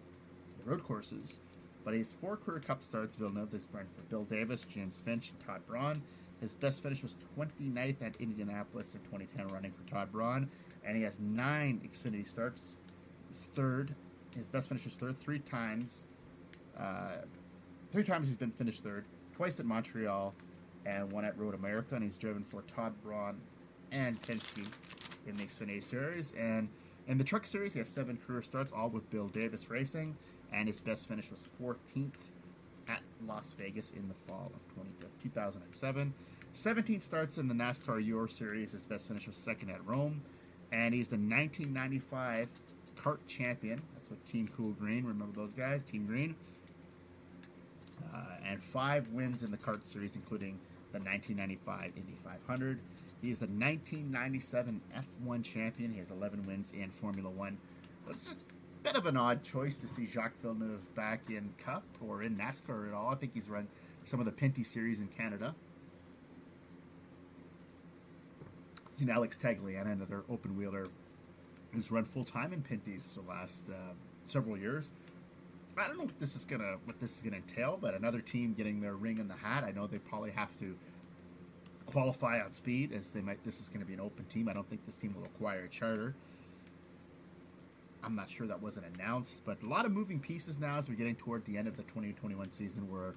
the road courses. But he has 4 career Cup starts. Villeneuve has run for Bill Davis, James Finch, and Todd Braun. His best finish was 29th at Indianapolis in 2010, running for Todd Braun. And he has 9 Xfinity starts. He's third. His best finish was third 3 times. 3 times he's been finished third. Twice at Montreal and 1 at Road America. And he's driven for Todd Braun and Penske in the Xfinity Series. And in the Truck Series, he has 7 career starts, all with Bill Davis Racing. And his best finish was 14th at Las Vegas in the fall of 2007. 17 starts in the NASCAR Euro Series. His best finish was 2nd at Rome. And he's the 1995 kart champion. That's with Team Cool Green. Remember those guys? Team Green. and 5 wins in the kart series, including the 1995 Indy 500. He is the 1997 F1 champion. He has 11 wins in Formula One. That's just a bit of an odd choice to see Jacques Villeneuve back in Cup or in NASCAR at all. I think he's run some of the Pinty series in Canada. Seen Alex Tagliani, another open wheeler, who's run full time in Pinty's for the last several years. I don't know what this is gonna entail, but another team getting their ring in the hat. I know they probably have to qualify on speed, as they might. This is going to be an open team. I don't think this team will acquire a charter. I'm not sure that wasn't announced, but a lot of moving pieces now as we're getting toward the end of the 2021 season, where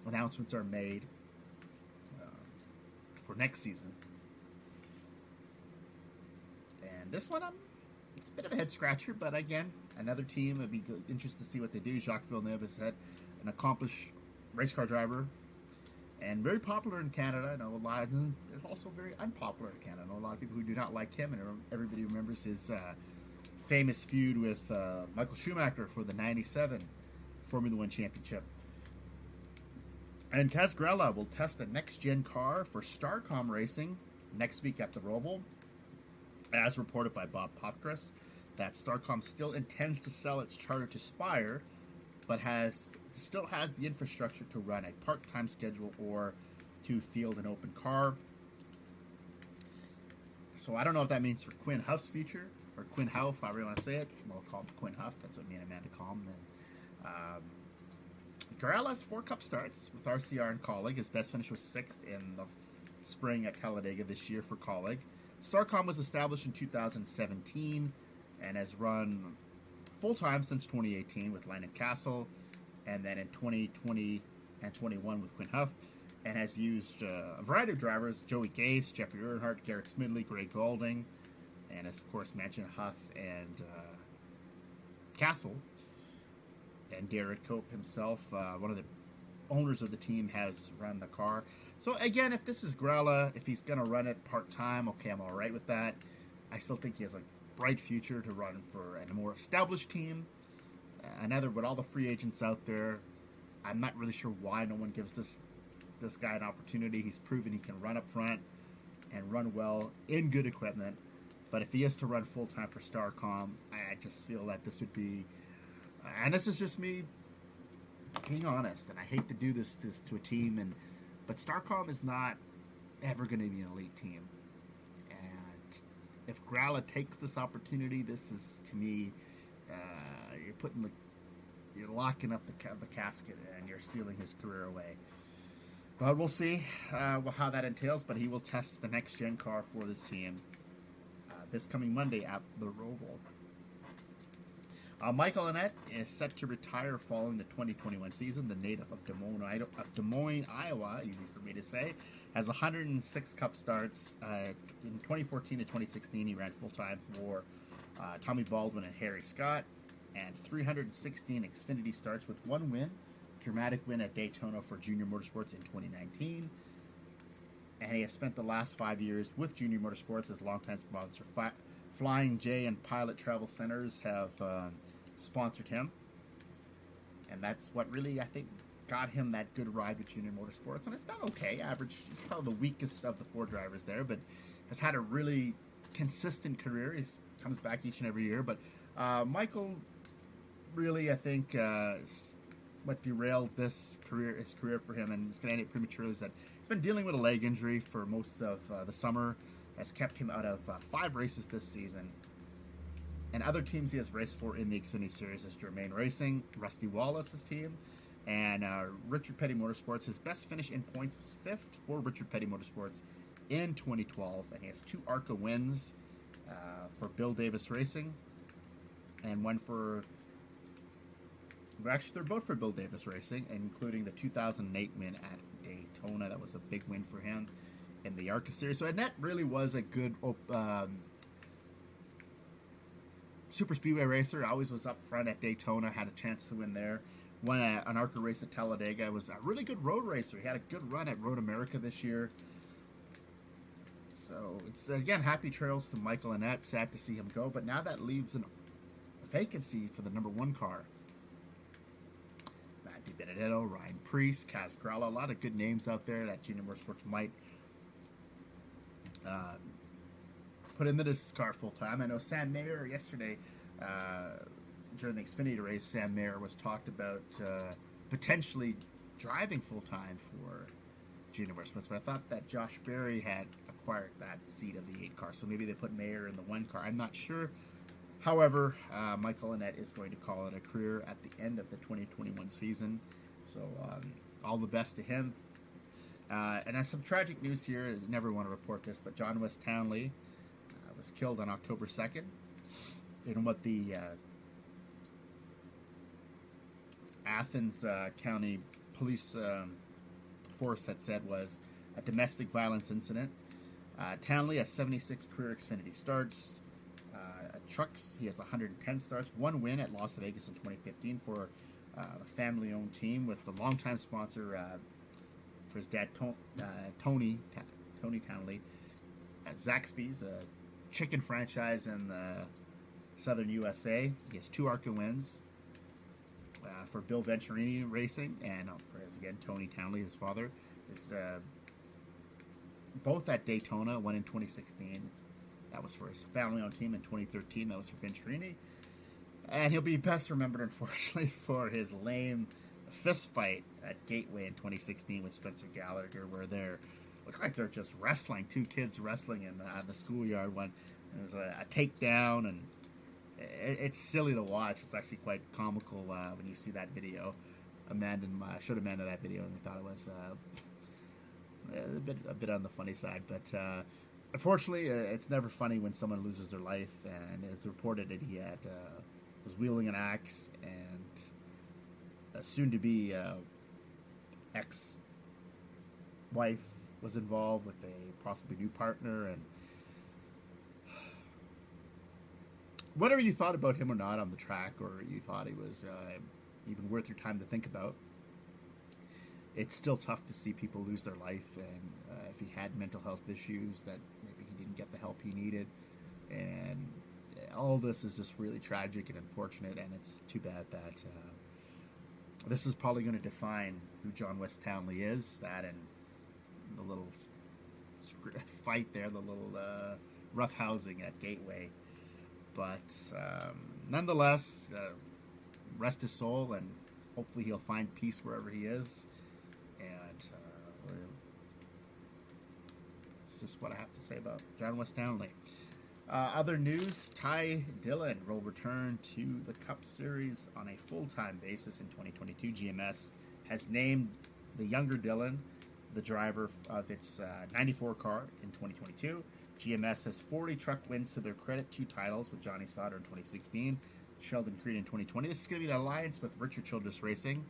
announcements are made for next season. And this one, it's a bit of a head scratcher, but again, another team. It'd be good, interesting to see what they do. Jacques Villeneuve is an accomplished race car driver and very popular in Canada. I know a lot of them. It's also very unpopular in Canada. I know a lot of people who do not like him, and everybody remembers his famous feud with Michael Schumacher for the '97 Formula One championship. And Kaz Grella will test the next-gen car for Starcom Racing next week at the Roval, as reported by Bob Popkris, that Starcom still intends to sell its charter to Spire, but still has the infrastructure to run a part-time schedule or to field an open car. So I don't know if that means for Quinn Huff's future, or Quinn Huff, however you want to say it. We'll call him Quinn Huff. That's what me and Amanda call him. And, Darrell has 4 Cup starts with RCR and Colleague. His best finish was 6th in the spring at Talladega this year for Colleague. Starcom was established in 2017 and has run full-time since 2018 with Landon Castle, and then in 2020 and 21 with Quinn Huff, and has used a variety of drivers: Joey Gase, Jeffrey Earnhardt, Garrett Smidley, Greg Golding, and as of course mentioned Huff and Castle. And Derek Cope himself, one of the owners of the team, has run the car. So again, if this is Grella, if he's going to run it part-time, okay, I'm all right with that. I still think he has a bright future to run for a more established team. With all the free agents out there, I'm not really sure why no one gives this guy an opportunity. He's proven he can run up front and run well in good equipment. But if he is to run full-time for Starcom, I just feel that this would be... And this is just me being honest, and I hate to do this to a team, but Starcom is not ever going to be an elite team. And if Gralla takes this opportunity, this is, to me, you're locking up the casket and you're sealing his career away. But we'll see how that entails. But he will test the next gen car for this team this coming Monday at the Roval. Michael Annett is set to retire following the 2021 season. The native of Des Moines, Iowa, easy for me to say, has 106 Cup starts. In 2014 to 2016, he ran full-time for Tommy Baldwin and Harry Scott, and 316 Xfinity starts with 1 win, dramatic win at Daytona for Junior Motorsports in 2019. And he has spent the last 5 years with Junior Motorsports as longtime sponsor. Flying J and Pilot Travel Centers have sponsored him, and that's what really, I think, got him that good ride with Junior Motorsports. And it's done okay, average. He's probably the weakest of the 4 drivers there, but has had a really consistent career. He comes back each and every year. But Michael, really, I think, what derailed his career for him, and it's going to end it prematurely, is that he's been dealing with a leg injury for most of the summer. Has kept him out of 5 races this season. And other teams he has raced for in the Xfinity Series is Germain Racing, Rusty Wallace's team, and Richard Petty Motorsports. His best finish in points was 5th for Richard Petty Motorsports in 2012, and he has 2 ARCA wins for Bill Davis Racing, and one for... Well, actually, they're both for Bill Davis Racing, including the 2008 win at Daytona. That was a big win for him in the ARCA Series. So Annett really was a good super speedway racer. Always was up front at Daytona, had a chance to win there. Won an ARCA race at Talladega. Was a really good road racer. He had a good run at Road America this year. So it's, again, happy trails to Michael Annett. Sad to see him go, but now that leaves a vacancy for the number 1 car. Benedetto, Ryan Preece, Kaz Gralla, a lot of good names out there that Junior Motorsports might put into this car full time. I know Sam Mayer yesterday during the Xfinity race, Sam Mayer was talked about potentially driving full time for Junior Motorsports, but I thought that Josh Berry had acquired that seat of the 8 car, so maybe they put Mayer in the 1 car. I'm not sure. However, Michael Annett is going to call it a career at the end of the 2021 season, so all the best to him. And there's some tragic news here. I never want to report this, but John Wes Townley was killed on October 2nd in what the Athens County Police Force had said was a domestic violence incident. Townley has 76 career Xfinity starts. At Trucks, he has 110 starts, 1 win at Las Vegas in 2015 for a family-owned team with the longtime sponsor for his dad, Tony Townley. At Zaxby's, a chicken franchise in the southern USA. He has 2 ARCA wins for Bill Venturini Racing, and again, Tony Townley, his father, is both at Daytona, one in 2016. That was for his family-owned team. In 2013, that was for Venturini. And he'll be best remembered, unfortunately, for his lame fist fight at Gateway in 2016 with Spencer Gallagher, where look like they're just wrestling, 2 kids wrestling in the schoolyard. One, there's a takedown, and it's silly to watch. It's actually quite comical when you see that video. Amanda showed Amanda that video, and we thought it was a bit on the funny side, but unfortunately, it's never funny when someone loses their life, and it's reported that he was wielding an axe, and a soon-to-be ex-wife was involved with a possibly new partner, and whatever you thought about him or not on the track, or you thought he was even worth your time to think about, it's still tough to see people lose their life, and if he had mental health issues, that maybe he didn't get the help he needed, and all this is just really tragic and unfortunate, and it's too bad that this is probably going to define who John Wes Townley is, that and the little fight there, the little rough housing at Gateway, but nonetheless, rest his soul, and hopefully he'll find peace wherever he is. And that's just what I have to say about John Wes Townley. Other news, Ty Dillon will return to the Cup Series on a full-time basis in 2022. GMS has named the younger Dillon the driver of its 94 car in 2022. GMS has 40 truck wins to their credit, 2 titles with Johnny Sauter in 2016, Sheldon Creed in 2020. This is going to be an alliance with Richard Childress Racing,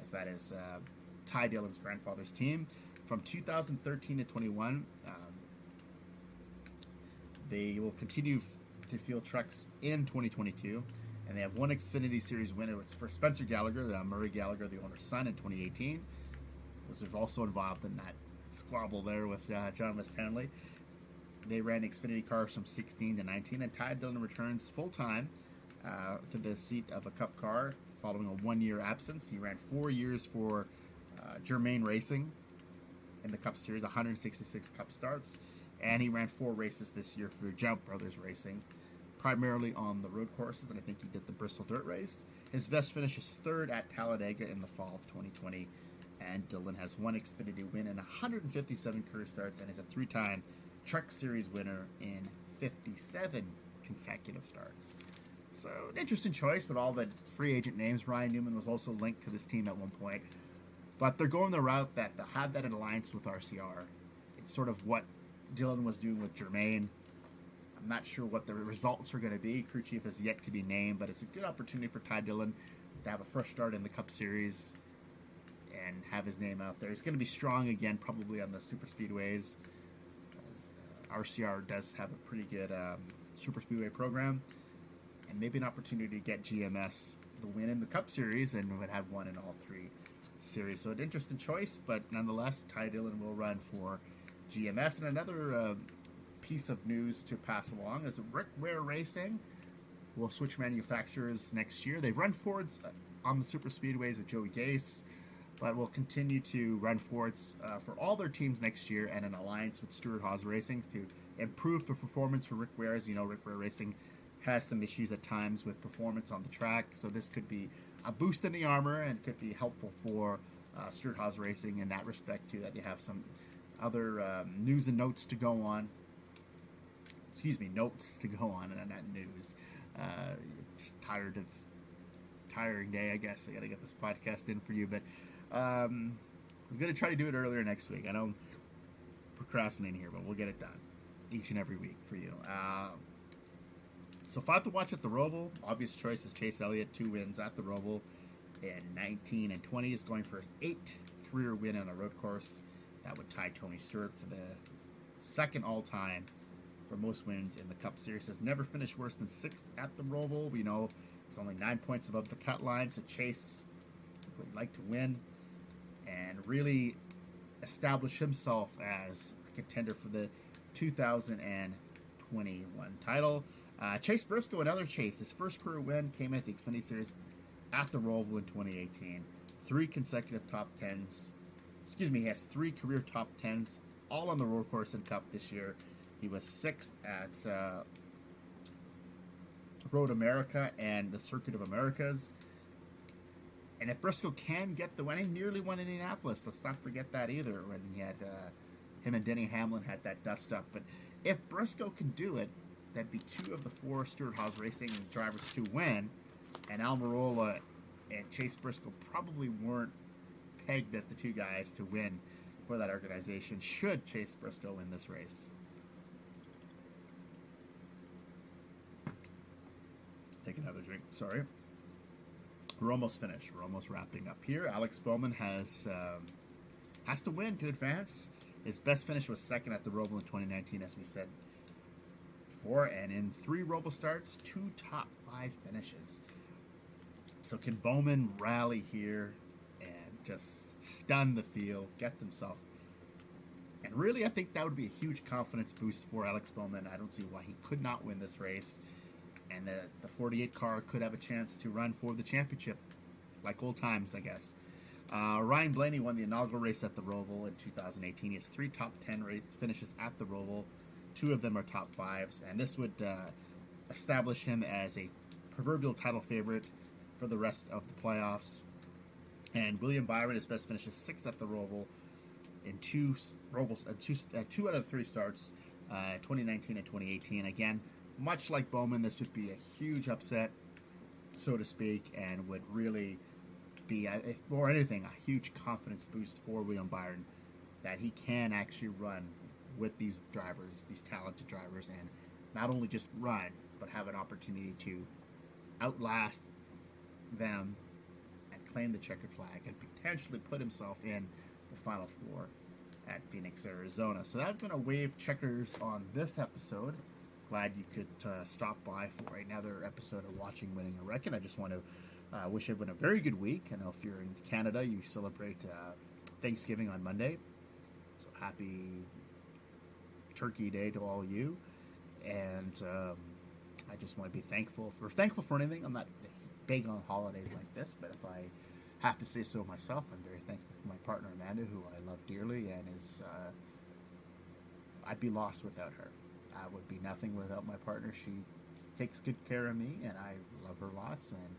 as that is Ty Dillon's grandfather's team. From 2013 to 21, they will continue to field trucks in 2022, and they have 1 Xfinity Series winner. It's for Spencer Gallagher, Murray Gallagher, the owner's son, in 2018. Was also involved in that squabble there with John Wes Townley. They ran Xfinity cars from 16 to 19, and Ty Dillon returns full-time to the seat of a Cup car following a 1-year absence. He ran 4 years for Germain Racing in the Cup Series, 166 Cup starts, and he ran 4 races this year for Jump Brothers Racing, primarily on the road courses, and I think he did the Bristol Dirt Race. His best finish is 3rd at Talladega in the fall of 2020, and Dillon has 1 Xfinity win and 157 career starts, and is a 3-time Truck Series winner in 57 consecutive starts. So, an interesting choice, but all the free agent names. Ryan Newman was also linked to this team at one point. But they're going the route that they'll have that alliance with RCR. It's sort of what Dillon was doing with Germain. I'm not sure what the results are going to be. Crew chief is yet to be named, but it's a good opportunity for Ty Dillon to have a fresh start in the Cup Series and have his name out there. He's going to be strong again, probably on the super speedways, as RCR does have a pretty good super speedway program, and maybe an opportunity to get GMS the win in the Cup Series, and would have one in all 3 series. So an interesting choice, but nonetheless, Ty Dillon will run for GMS. And another piece of news to pass along is Rick Ware Racing will switch manufacturers next year. They've run Fords on the super speedways with Joey Gase, but will continue to run Fords for all their teams next year, and an alliance with Stewart-Haas Racing to improve the performance for Rick Ware. As you know, Rick Ware Racing has some issues at times with performance on the track, so this could be a boost in the armor and could be helpful for Stewart-Haas Racing in that respect too, that you have some other news and notes to go on. Notes to go on, and not news. Tiring day, I guess. I got to get this podcast in for you, but I'm going to try to do it earlier next week. I know I'm procrastinating here, but we'll get it done each and every week for you. So 5 to watch at the Roval. Obvious choice is Chase Elliott, 2 wins at the Roval in 19 and 20. Is going for his 8th career win on a road course. That would tie Tony Stewart for the second all-time for most wins in the Cup Series. Has never finished worse than 6th at the Roval. We know it's only 9 points above the cut line, so Chase would like to win and really establish himself as a contender for the 2021 title. Chase Briscoe, another Chase. His first career win came at the Xfintiy Series at the Roval in 2018. 3 consecutive top 10s. He has 3 career top 10s, all on the road course and Cup this year. He was 6th at Road America and the Circuit of Americas. And if Briscoe can get the win, he nearly won Indianapolis. Let's not forget that either, when he had him and Denny Hamlin had that dust up. But if Briscoe can do it, that'd be 2 of the 4 Stewart-Haas Racing drivers to win. And Almirola and Chase Briscoe probably weren't pegged as the 2 guys to win for that organization, should Chase Briscoe win this race. Take another drink. Sorry. We're almost finished. We're almost wrapping up here. Alex Bowman has to win to advance. His best finish was 2nd at the Roval in 2019, as we said before, and in 3 Roval starts, 2 top 5 finishes. So can Bowman rally here and just stun the field, get himself? And really, I think that would be a huge confidence boost for Alex Bowman. I don't see why he could not win this race. And the 48 car could have a chance to run for the championship, like old times, I guess. Ryan Blaney won the inaugural race at the Roval in 2018. He has 3 top 10 finishes at the Roval. 2 of them are top 5s. And this would establish him as a proverbial title favorite for the rest of the playoffs. And William Byron, his best finish is 6th at the Roval in 2 Rovals, 2 out of 3 starts, 2019 and 2018. Again, much like Bowman, this would be a huge upset, so to speak, and would really be, if more anything, a huge confidence boost for William Byron, that he can actually run with these drivers, these talented drivers, and not only just run, but have an opportunity to outlast them and claim the checkered flag and potentially put himself in the Final Four at Phoenix, Arizona. So that's been a Wave Checkers on this episode. Glad you could stop by for another episode of Watching, Winning, and Wrecking. I just want to wish everyone a very good week. I know if you're in Canada, you celebrate Thanksgiving on Monday. So happy Turkey Day to all of you. And I just want to be thankful for anything. I'm not big on holidays like this, but if I have to say so myself, I'm very thankful for my partner Amanda, who I love dearly, and is I'd be lost without her. I would be nothing without my partner. She takes good care of me, and I love her lots. And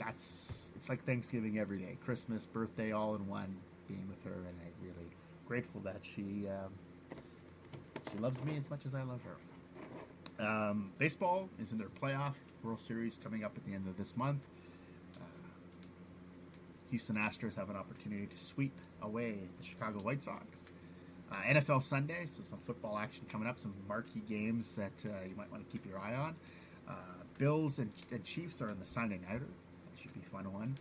it's like Thanksgiving every day, Christmas, birthday, all in one. Being with her, and I'm really grateful that she loves me as much as I love her. Baseball is in their playoff World Series coming up at the end of this month. Houston Astros have an opportunity to sweep away the Chicago White Sox. NFL Sunday, so some football action coming up, some marquee games that you might want to keep your eye on. Bills and Chiefs are in the Sunday nighter. That should be a fun one.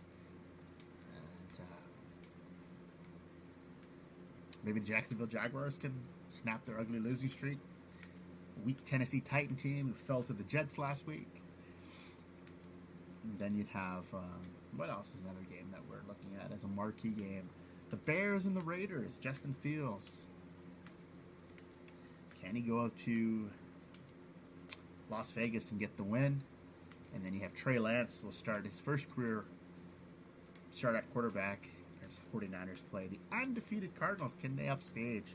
And maybe the Jacksonville Jaguars can snap their ugly losing streak. Weak Tennessee Titan team who fell to the Jets last week. And then you'd have, what else is another game that we're looking at as a marquee game? The Bears and the Raiders. Justin Fields. Can he go up to Las Vegas and get the win? And then you have Trey Lance will start his first career start at quarterback as the 49ers play the undefeated Cardinals. Can they upstage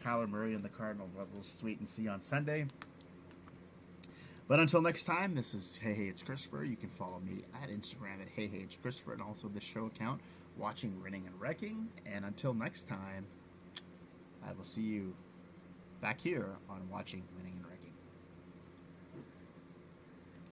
Kyler Murray and the Cardinals? We'll wait and see on Sunday. But until next time, this is Hey It's Christopher. You can follow me at Instagram at Hey It's Christopher, and also the show account, Watching Winning and Wrecking. And until next time, I will see you back here on Watching Winning and Wrecking.